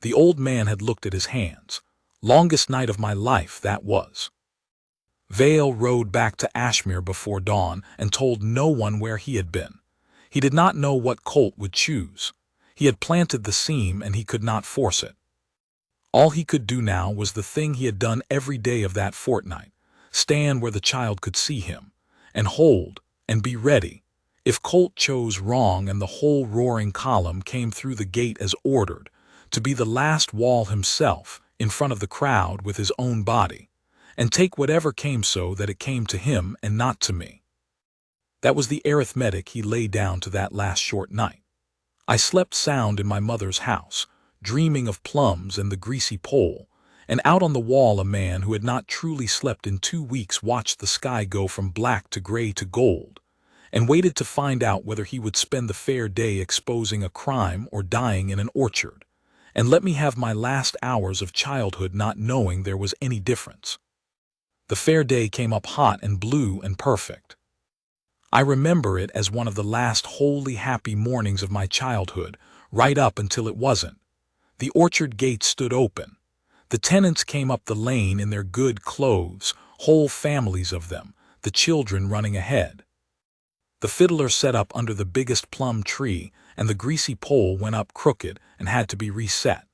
The old man had looked at his hands. Longest night of my life, that was. Vale rode back to Ashmere before dawn and told no one where he had been. He did not know what Colt would choose. He had planted the seam and he could not force it. All he could do now was the thing he had done every day of that fortnight, stand where the child could see him, and hold, and be ready. If Colt chose wrong and the whole roaring column came through the gate as ordered, to be the last wall himself, in front of the crowd with his own body, and take whatever came so that it came to him and not to me. That was the arithmetic he laid down to that last short night. I slept sound in my mother's house, dreaming of plums and the greasy pole, and out on the wall a man who had not truly slept in 2 weeks watched the sky go from black to gray to gold, and waited to find out whether he would spend the fair day exposing a crime or dying in an orchard, and let me have my last hours of childhood not knowing there was any difference. The fair day came up hot and blue and perfect. I remember it as one of the last wholly happy mornings of my childhood, right up until it wasn't. The orchard gates stood open. The tenants came up the lane in their good clothes, whole families of them, the children running ahead. The fiddler set up under the biggest plum tree, and the greasy pole went up crooked and had to be reset.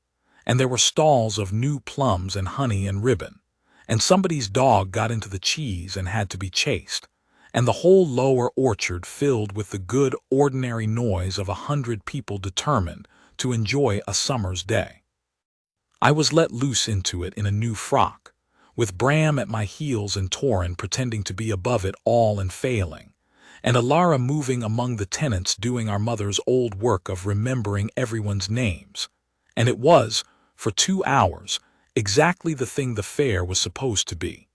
And there were stalls of new plums and honey and ribbon. And somebody's dog got into the cheese and had to be chased. And the whole lower orchard filled with the good ordinary noise of 100 people determined to enjoy a summer's day. I was let loose into it in a new frock, with Bram at my heels and Torrin pretending to be above it all and failing, and Alara moving among the tenants doing our mother's old work of remembering everyone's names. And it was, for 2 hours, exactly the thing the fair was supposed to be.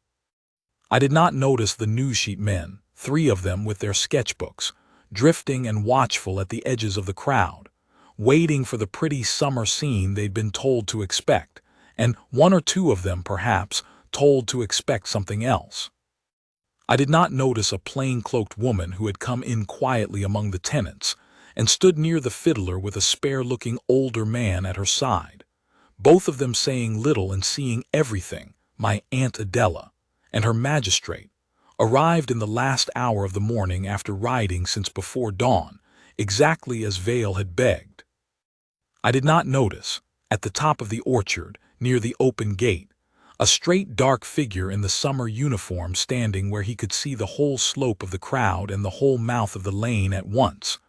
I did not notice the news sheet men, 3 of them with their sketchbooks, drifting and watchful at the edges of the crowd, waiting for the pretty summer scene they'd been told to expect, and 1 or 2 of them, perhaps, told to expect something else. I did not notice a plain-cloaked woman who had come in quietly among the tenants and stood near the fiddler with a spare-looking older man at her side, both of them saying little and seeing everything. My Aunt Adela and her magistrate arrived in the last hour of the morning after riding since before dawn, exactly as Vale had begged. I did not notice, at the top of the orchard, near the open gate, a straight dark figure in the summer uniform standing where he could see the whole slope of the crowd and the whole mouth of the lane at once,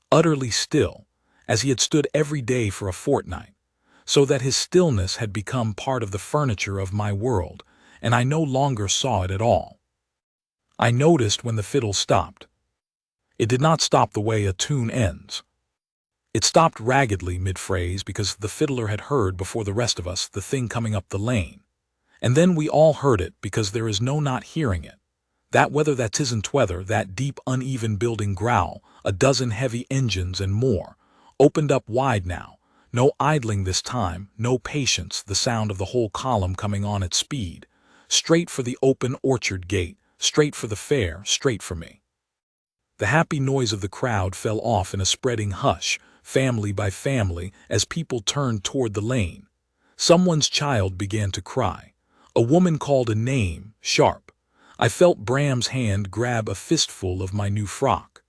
utterly still, as he had stood every day for a fortnight, so that his stillness had become part of the furniture of my world, and I no longer saw it at all. I noticed when the fiddle stopped. It did not stop the way a tune ends. It stopped raggedly mid-phrase because the fiddler had heard before the rest of us the thing coming up the lane. And then we all heard it because there is no not hearing it. That weather that tisn't weather, that deep uneven building growl, a dozen heavy engines and more, opened up wide now. No idling this time, no patience, the sound of the whole column coming on at speed. Straight for the open orchard gate, straight for the fair, straight for me. The happy noise of the crowd fell off in a spreading hush, family by family, as people turned toward the lane. Someone's child began to cry. A woman called a name, sharp. I felt Bram's hand grab a fistful of my new frock.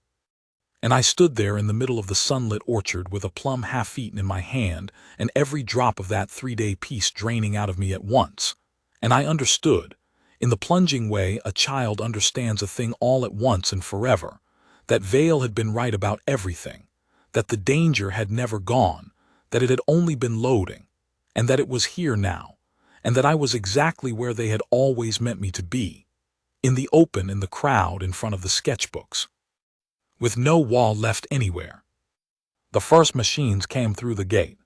And I stood there in the middle of the sunlit orchard with a plum half-eaten in my hand and every drop of that 3-day peace draining out of me at once. And I understood, in the plunging way a child understands a thing all at once and forever, that Vale had been right about everything, that the danger had never gone, that it had only been loading, and that it was here now, and that I was exactly where they had always meant me to be, in the open in the crowd in front of the sketchbooks, with no wall left anywhere. The first machines came through the gate.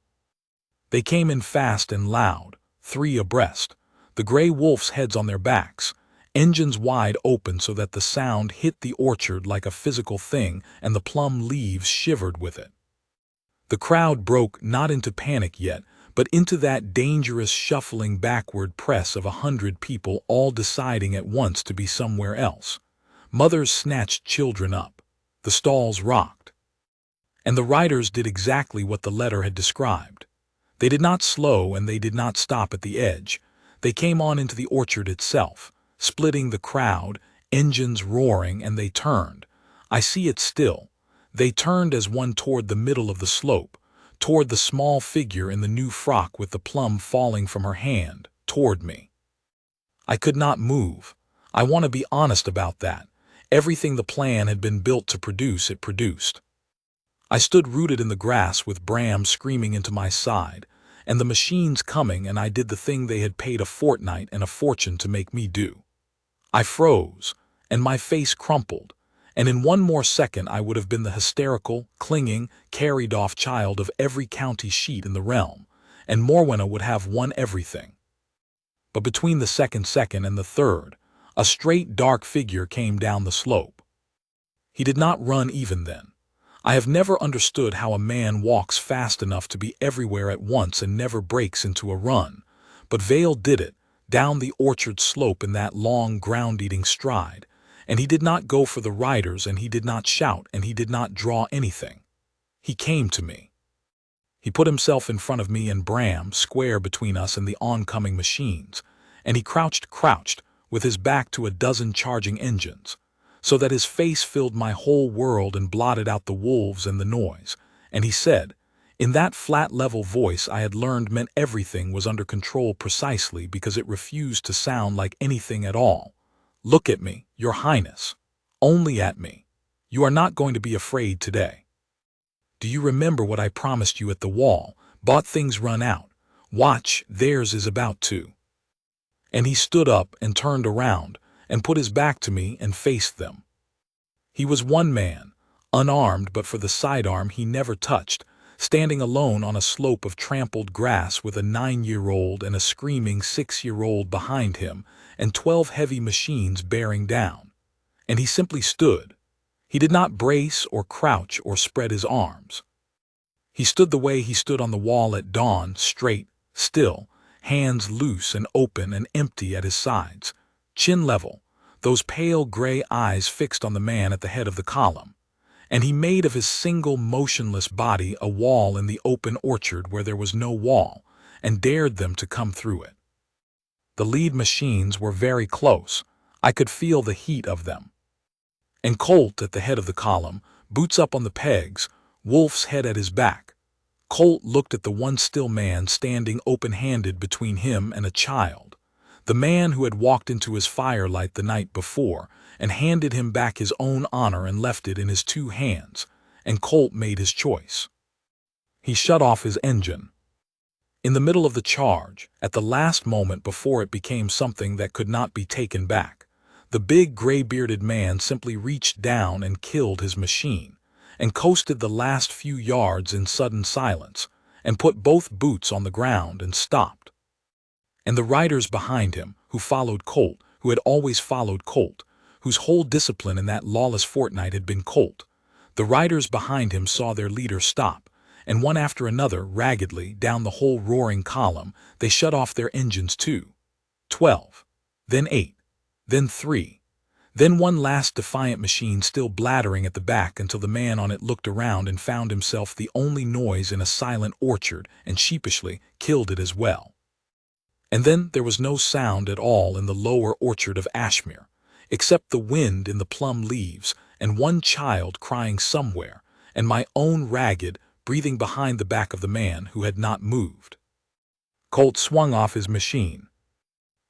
They came in fast and loud, 3 abreast, the gray wolves' heads on their backs, engines wide open so that the sound hit the orchard like a physical thing and the plum leaves shivered with it. The crowd broke not into panic yet, but into that dangerous shuffling backward press of 100 people all deciding at once to be somewhere else. Mothers snatched children up. The stalls rocked. And the riders did exactly what the letter had described. They did not slow and they did not stop at the edge. They came on into the orchard itself, splitting the crowd, engines roaring, and they turned. I see it still. They turned as one toward the middle of the slope, toward the small figure in the new frock with the plum falling from her hand, toward me. I could not move. I want to be honest about that. Everything the plan had been built to produce, it produced. I stood rooted in the grass with Bram screaming into my side, and the machines coming, and I did the thing they had paid a fortnight and a fortune to make me do. I froze, and my face crumpled, and in one more second I would have been the hysterical, clinging, carried-off child of every county sheet in the realm, and Morwenna would have won everything. But between the second and the third, a straight dark figure came down the slope. He did not run even then. I have never understood how a man walks fast enough to be everywhere at once and never breaks into a run, but Vale did it, down the orchard slope in that long ground-eating stride, and he did not go for the riders, and he did not shout, and he did not draw anything. He came to me. He put himself in front of me and Bram, square between us and the oncoming machines, and he crouched, with his back to a dozen charging engines, so that his face filled my whole world and blotted out the wolves and the noise, and he said, in that flat level voice I had learned meant everything was under control precisely because it refused to sound like anything at all, "Look at me, Your Highness. Only at me. You are not going to be afraid today. Do you remember what I promised you at the wall? Bought things run out. Watch, theirs is about to." And he stood up and turned around and put his back to me and faced them. He was one man, unarmed but for the sidearm he never touched, standing alone on a slope of trampled grass with a 9-year-old and a screaming 6-year-old behind him and 12 heavy machines bearing down. And he simply stood. He did not brace or crouch or spread his arms. He stood the way he stood on the wall at dawn, straight, still, hands loose and open and empty at his sides, chin level, those pale gray eyes fixed on the man at the head of the column. And he made of his single motionless body a wall in the open orchard where there was no wall, and dared them to come through it. The lead machines were very close. I could feel the heat of them. And Colt at the head of the column, boots up on the pegs, Wolf's head at his back. Colt looked at the one still man standing open-handed between him and a child, the man who had walked into his firelight the night before and handed him back his own honor and left it in his 2 hands, and Colt made his choice. He shut off his engine. In the middle of the charge, at the last moment before it became something that could not be taken back, the big gray-bearded man simply reached down and killed his machine, and coasted the last few yards in sudden silence, and put both boots on the ground and stopped. And the riders behind him, who followed Colt, who had always followed Colt, whose whole discipline in that lawless fortnight had been Colt, the riders behind him saw their leader stop, and one after another, raggedly, down the whole roaring column, they shut off their engines too. 12, then 8, then 3, then one last defiant machine still blathering at the back until the man on it looked around and found himself the only noise in a silent orchard and sheepishly killed it as well. And then there was no sound at all in the lower orchard of Ashmere, except the wind in the plum leaves and one child crying somewhere, and my own ragged, breathing behind the back of the man who had not moved. Colt swung off his machine.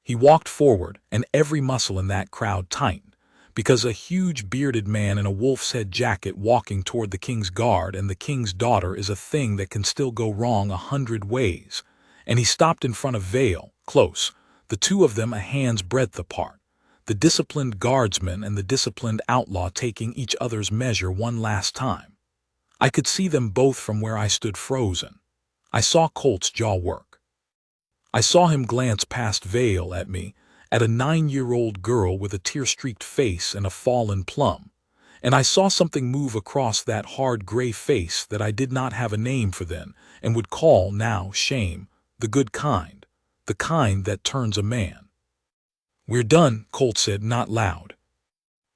He walked forward, and every muscle in that crowd tightened, because a huge bearded man in a wolf's head jacket walking toward the king's guard and the king's daughter is a thing that can still go wrong 100 ways, and he stopped in front of Vale, close, the two of them a hand's breadth apart, the disciplined guardsman and the disciplined outlaw taking each other's measure one last time. I could see them both from where I stood frozen. I saw Colt's jaw work. I saw him glance past Vale at me, at a 9-year-old girl with a tear-streaked face and a fallen plum, and I saw something move across that hard gray face that I did not have a name for then and would call now shame, the good kind, the kind that turns a man. "We're done," Colt said, not loud.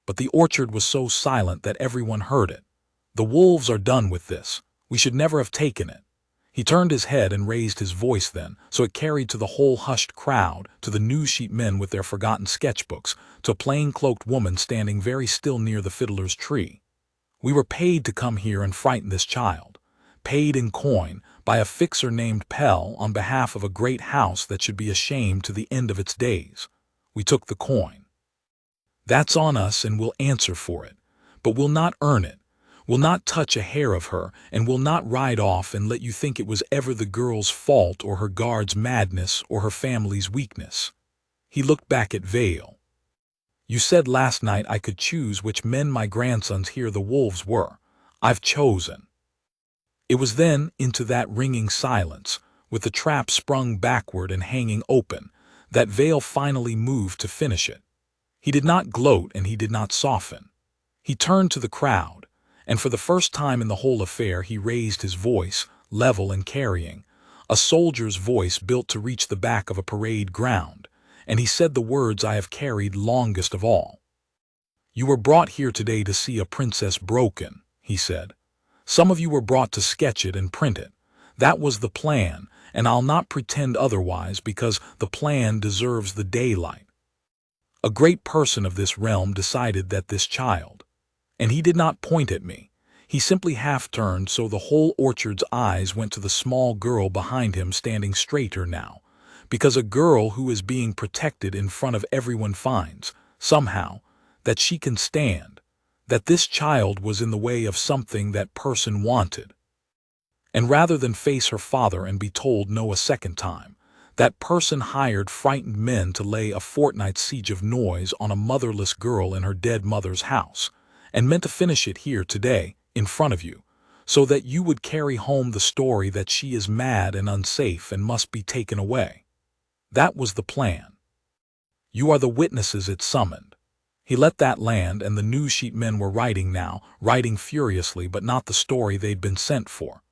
But the orchard was so silent that everyone heard it. "The wolves are done with this. We should never have taken it." He turned his head and raised his voice then, so it carried to the whole hushed crowd, to the news sheet men with their forgotten sketchbooks, to a plain-cloaked woman standing very still near the fiddler's tree. "We were paid to come here and frighten this child, paid in coin, by a fixer named Pell on behalf of a great house that should be ashamed to the end of its days. We took the coin. That's on us and we'll answer for it, but we'll not earn it. We'll not touch a hair of her, and we'll not ride off and let you think it was ever the girl's fault or her guard's madness or her family's weakness." He looked back at Vale. "You said last night I could choose which men my grandsons here the wolves were. I've chosen." It was then, into that ringing silence, with the trap sprung backward and hanging open, that Vale finally moved to finish it. He did not gloat and he did not soften. He turned to the crowd, and for the first time in the whole affair he raised his voice, level and carrying, a soldier's voice built to reach the back of a parade ground, and he said the words I have carried longest of all. "You were brought here today to see a princess broken," he said. "Some of you were brought to sketch it and print it. That was the plan, and I'll not pretend otherwise because the plan deserves the daylight. A great person of this realm decided that this child—" and he did not point at me. He simply half-turned so the whole orchard's eyes went to the small girl behind him standing straighter now, because a girl who is being protected in front of everyone finds, somehow, that she can stand, that this child was in the way of something that person wanted. And rather than face her father and be told no a second time, that person hired frightened men to lay a fortnight's siege of noise on a motherless girl in her dead mother's house, and meant to finish it here today, in front of you, so that you would carry home the story that she is mad and unsafe and must be taken away. That was the plan. You are the witnesses it summoned. He let that land, and the news sheet men were writing now, writing furiously, but not the story they'd been sent for.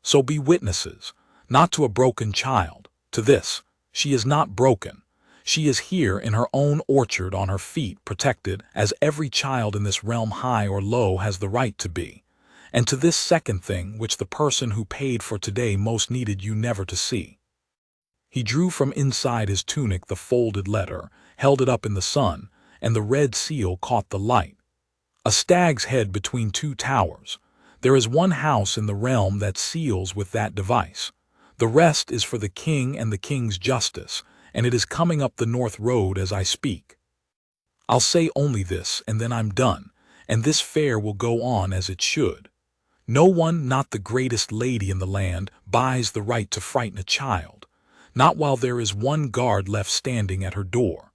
So be witnesses, not to a broken child, to this. She is not broken. She is here in her own orchard on her feet, protected, as every child in this realm, high or low, has the right to be. And to this second thing which the person who paid for today most needed you never to see. He drew from inside his tunic the folded letter, held it up in the sun, and the red seal caught the light. A stag's head between two towers. There is one house in the realm that seals with that device. The rest is for the king and the king's justice, and it is coming up the north road as I speak. I'll say only this, and then I'm done, and this fair will go on as it should. No one, not the greatest lady in the land, buys the right to frighten a child, not while there is one guard left standing at her door.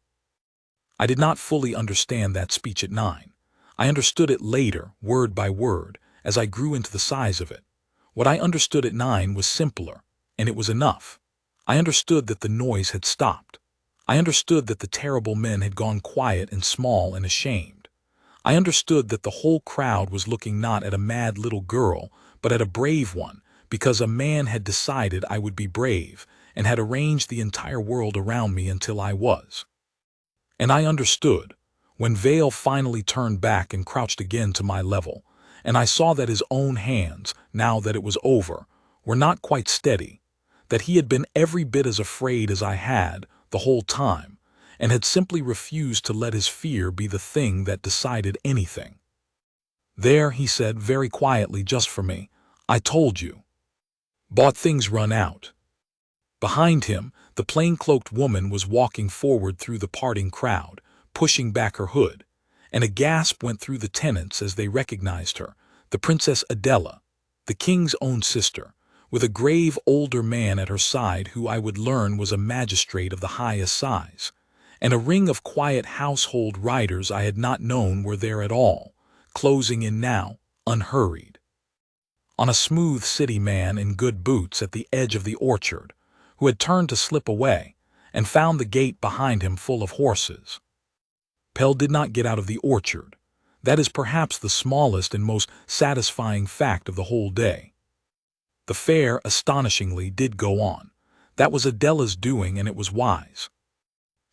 I did not fully understand that speech at 9. I understood it later, word by word, as I grew into the size of it. What I understood at 9 was simpler, and it was enough. I understood that the noise had stopped. I understood that the terrible men had gone quiet and small and ashamed. I understood that the whole crowd was looking not at a mad little girl, but at a brave one, because a man had decided I would be brave, and had arranged the entire world around me until I was. And I understood, when Vale finally turned back and crouched again to my level, and I saw that his own hands, now that it was over, were not quite steady, that he had been every bit as afraid as I had the whole time, and had simply refused to let his fear be the thing that decided anything. "There," he said very quietly, just for me, "I told you. Bought things run out." Behind him, the plain-cloaked woman was walking forward through the parting crowd, pushing back her hood, and a gasp went through the tenants as they recognized her, the Princess Adela, the king's own sister, with a grave older man at her side who I would learn was a magistrate of the highest size, and a ring of quiet household riders I had not known were there at all, closing in now, unhurried. On a smooth city man in good boots at the edge of the orchard, who had turned to slip away, and found the gate behind him full of horses. Pell did not get out of the orchard. That is perhaps the smallest and most satisfying fact of the whole day. The fair, astonishingly, did go on. That was Adela's doing, and it was wise.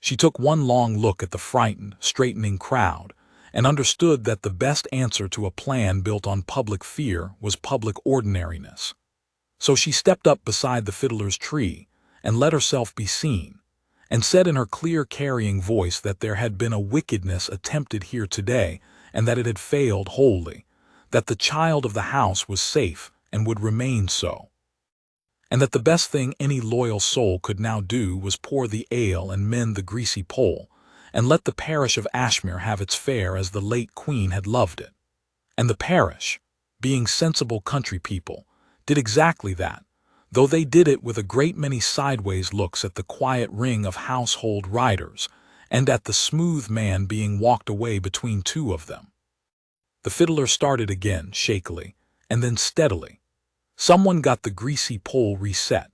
She took one long look at the frightened, straightening crowd, and understood that the best answer to a plan built on public fear was public ordinariness. So she stepped up beside the fiddler's tree, and let herself be seen, and said in her clear carrying voice that there had been a wickedness attempted here today, and that it had failed wholly, that the child of the house was safe and would remain so, and that the best thing any loyal soul could now do was pour the ale and mend the greasy pole, and let the parish of Ashmere have its fair as the late queen had loved it. And the parish, being sensible country people, did exactly that, though they did it with a great many sideways looks at the quiet ring of household riders, and at the smooth man being walked away between two of them. The fiddler started again, shakily, and then steadily. Someone got the greasy pole reset,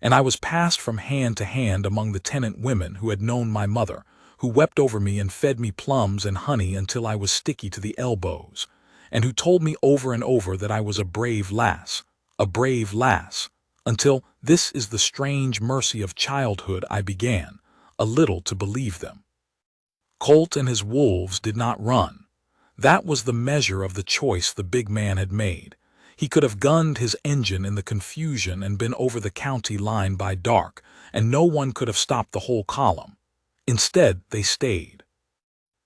and I was passed from hand to hand among the tenant women who had known my mother, who wept over me and fed me plums and honey until I was sticky to the elbows, and who told me over and over that I was a brave lass, until this is the strange mercy of childhood I began, a little to believe them. Colt and his wolves did not run. That was the measure of the choice the big man had made. He could have gunned his engine in the confusion and been over the county line by dark, and no one could have stopped the whole column. Instead, they stayed.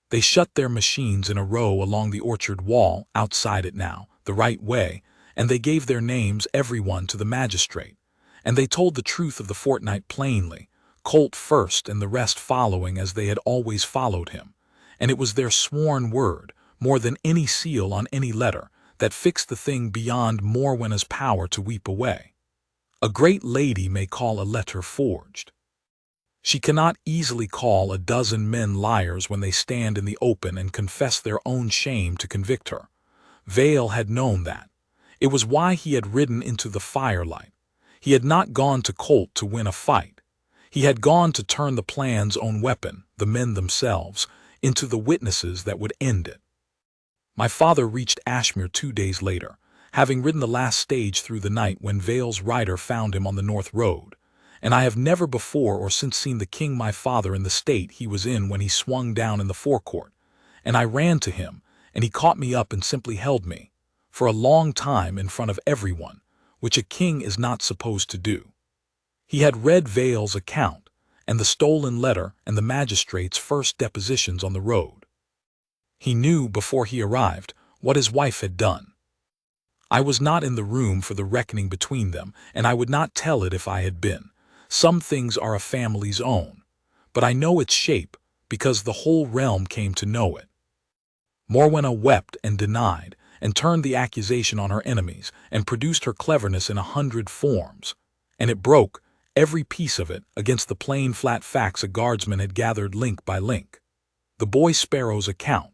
They shut their machines in a row along the orchard wall, outside it now, the right way, and they gave their names everyone to the magistrate. And they told the truth of the fortnight plainly, Colt first and the rest following as they had always followed him. And it was their sworn word, more than any seal on any letter, that fixed the thing beyond Morwenna's power to weep away. A great lady may call a letter forged. She cannot easily call a dozen men liars when they stand in the open and confess their own shame to convict her. Vale had known that. It was why he had ridden into the firelight. He had not gone to Colt to win a fight. He had gone to turn the plan's own weapon, the men themselves, into the witnesses that would end it. My father reached Ashmere 2 days later, having ridden the last stage through the night when Vale's rider found him on the north road. And I have never before or since seen the king my father in the state he was in when he swung down in the forecourt. And I ran to him, and he caught me up and simply held me, for a long time in front of everyone, which a king is not supposed to do. He had read Vale's account, and the stolen letter and the magistrate's first depositions on the road. He knew before he arrived what his wife had done. I was not in the room for the reckoning between them, and I would not tell it if I had been. Some things are a family's own, but I know its shape because the whole realm came to know it. Morwenna wept and denied, and turned the accusation on her enemies, and produced her cleverness in 100 forms, and it broke, every piece of it, against the plain flat facts a guardsman had gathered link by link. The boy Sparrow's account,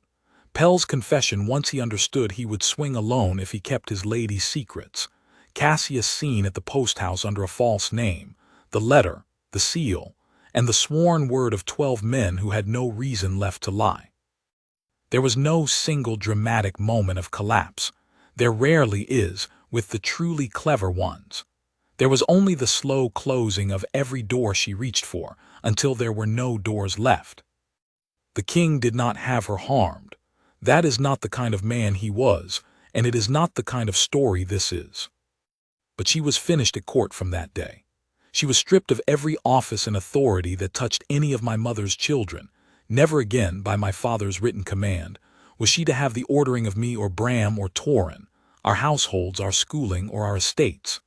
Pell's confession once he understood he would swing alone if he kept his lady's secrets, Cassius seen at the post-house under a false name, the letter, the seal, and the sworn word of 12 men who had no reason left to lie. There was no single dramatic moment of collapse. There rarely is with the truly clever ones. There was only the slow closing of every door she reached for until there were no doors left. The king did not have her harmed. That is not the kind of man he was, and it is not the kind of story this is. But she was finished at court from that day. She was stripped of every office and authority that touched any of my mother's children. Never again, by my father's written command, was she to have the ordering of me or Bram or Torrin, our households, our schooling, or our estates.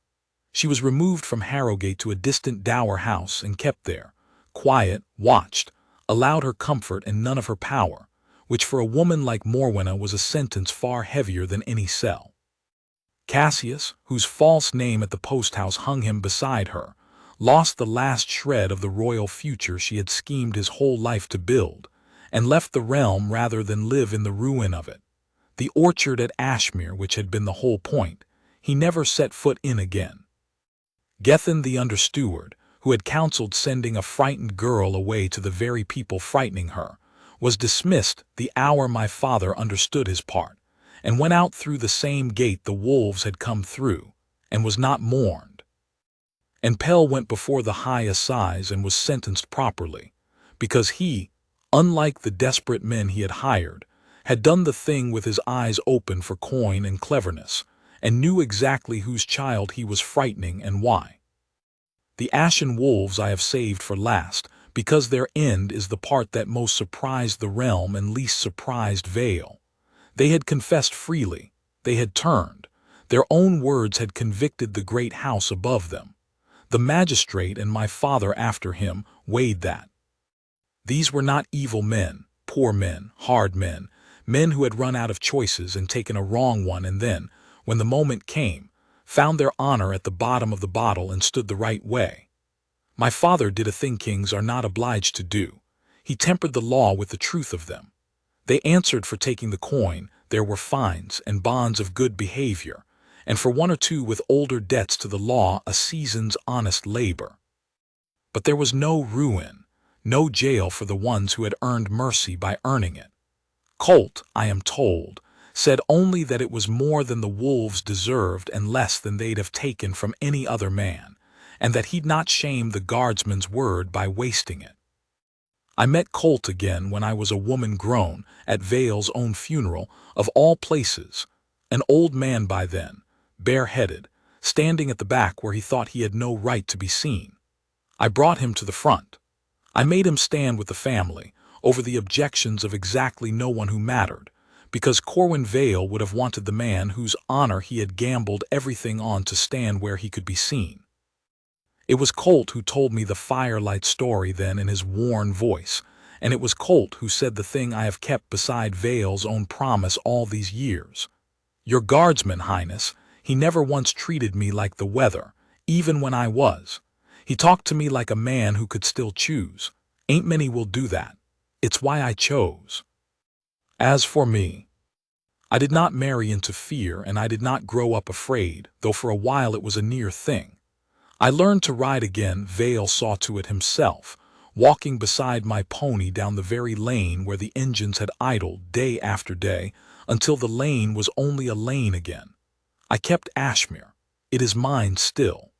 She was removed from Harrogate to a distant dower house and kept there, quiet, watched, allowed her comfort and none of her power, which for a woman like Morwenna was a sentence far heavier than any cell. Cassius, whose false name at the post-house hung him beside her, lost the last shred of the royal future she had schemed his whole life to build, and left the realm rather than live in the ruin of it. The orchard at Ashmere, which had been the whole point, he never set foot in again. Gethin the under-steward, who had counseled sending a frightened girl away to the very people frightening her, was dismissed the hour my father understood his part, and went out through the same gate the wolves had come through, and was not mourned. And Pell went before the high assize and was sentenced properly, because he, unlike the desperate men he had hired, had done the thing with his eyes open for coin and cleverness, and knew exactly whose child he was frightening and why. The ashen wolves I have saved for last, because their end is the part that most surprised the realm and least surprised Vale. They had confessed freely, they had turned, their own words had convicted the great house above them. The magistrate and my father after him weighed that. These were not evil men, poor men, hard men, men who had run out of choices and taken a wrong one and then, when the moment came, found their honor at the bottom of the bottle and stood the right way. My father did a thing kings are not obliged to do. He tempered the law with the truth of them. They answered for taking the coin, there were fines and bonds of good behavior, and for 1 or 2 with older debts to the law a season's honest labor. But there was no ruin, no jail for the ones who had earned mercy by earning it. Colt, I am told, said only that it was more than the wolves deserved and less than they'd have taken from any other man, and that he'd not shame the guardsman's word by wasting it. I met Colt again when I was a woman grown at Vale's own funeral, of all places, an old man by then, bareheaded, standing at the back where he thought he had no right to be seen. I brought him to the front. I made him stand with the family, over the objections of exactly no one who mattered, because Corwin Vale would have wanted the man whose honor he had gambled everything on to stand where he could be seen. It was Colt who told me the firelight story then in his worn voice, and it was Colt who said the thing I have kept beside Vale's own promise all these years. Your guardsman, Highness, he never once treated me like the weather, even when I was. He talked to me like a man who could still choose. Ain't many will do that. It's why I chose. As for me, I did not marry into fear, and I did not grow up afraid, though for a while it was a near thing. I learned to ride again, Vale saw to it himself, walking beside my pony down the very lane where the engines had idled day after day, until the lane was only a lane again. I kept Ashmere. It is mine still.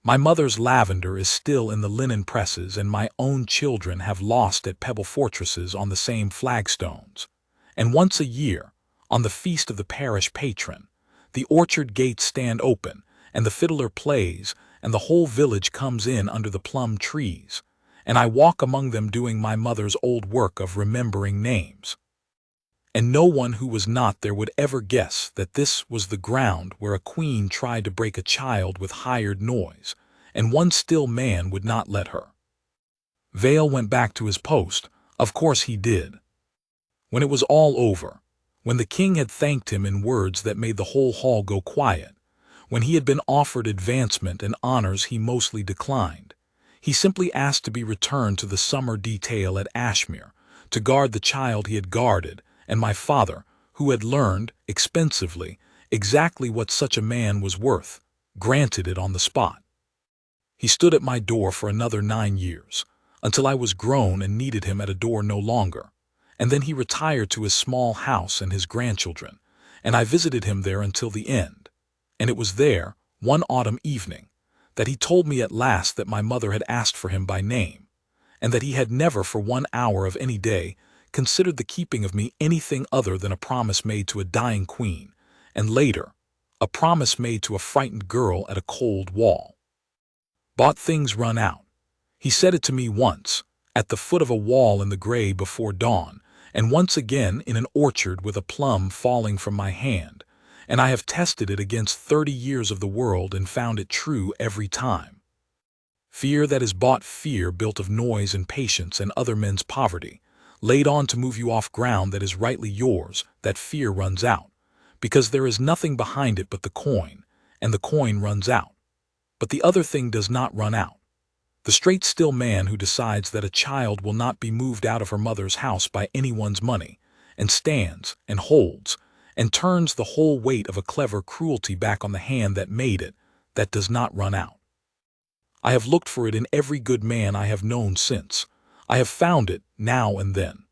My mother's lavender is still in the linen presses, and my own children have lost at pebble fortresses on the same flagstones. And once a year, on the feast of the parish patron, the orchard gates stand open, and the fiddler plays, and the whole village comes in under the plum trees, and I walk among them doing my mother's old work of remembering names. And no one who was not there would ever guess that this was the ground where a queen tried to break a child with hired noise, and one still man would not let her. Vale went back to his post. Of course he did. When it was all over, when the king had thanked him in words that made the whole hall go quiet, when he had been offered advancement and honors he mostly declined, he simply asked to be returned to the summer detail at Ashmere, to guard the child he had guarded, and my father, who had learned, expensively, exactly what such a man was worth, granted it on the spot. He stood at my door for another 9 years, until I was grown and needed him at a door no longer, and then he retired to his small house and his grandchildren, and I visited him there until the end. And it was there, one autumn evening, that he told me at last that my mother had asked for him by name, and that he had never for 1 hour of any day considered the keeping of me anything other than a promise made to a dying queen, and later, a promise made to a frightened girl at a cold wall. Bought things run out. He said it to me once, at the foot of a wall in the gray before dawn, and once again in an orchard with a plum falling from my hand, and I have tested it against 30 years of the world and found it true every time. Fear that is bought, fear built of noise and patience and other men's poverty, laid on to move you off ground that is rightly yours, that fear runs out, because there is nothing behind it but the coin, and the coin runs out. But the other thing does not run out. The straight still man who decides that a child will not be moved out of her mother's house by anyone's money, and stands, and holds, and turns the whole weight of a clever cruelty back on the hand that made it, that does not run out. I have looked for it in every good man I have known since. I have found it now and then.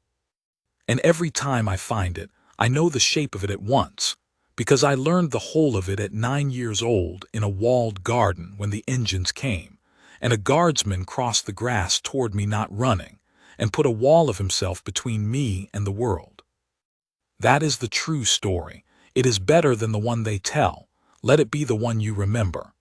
And every time I find it, I know the shape of it at once, because I learned the whole of it at 9 years old in a walled garden when the engines came, and a guardsman crossed the grass toward me not running, and put a wall of himself between me and the world. That is the true story. It is better than the one they tell. Let it be the one you remember.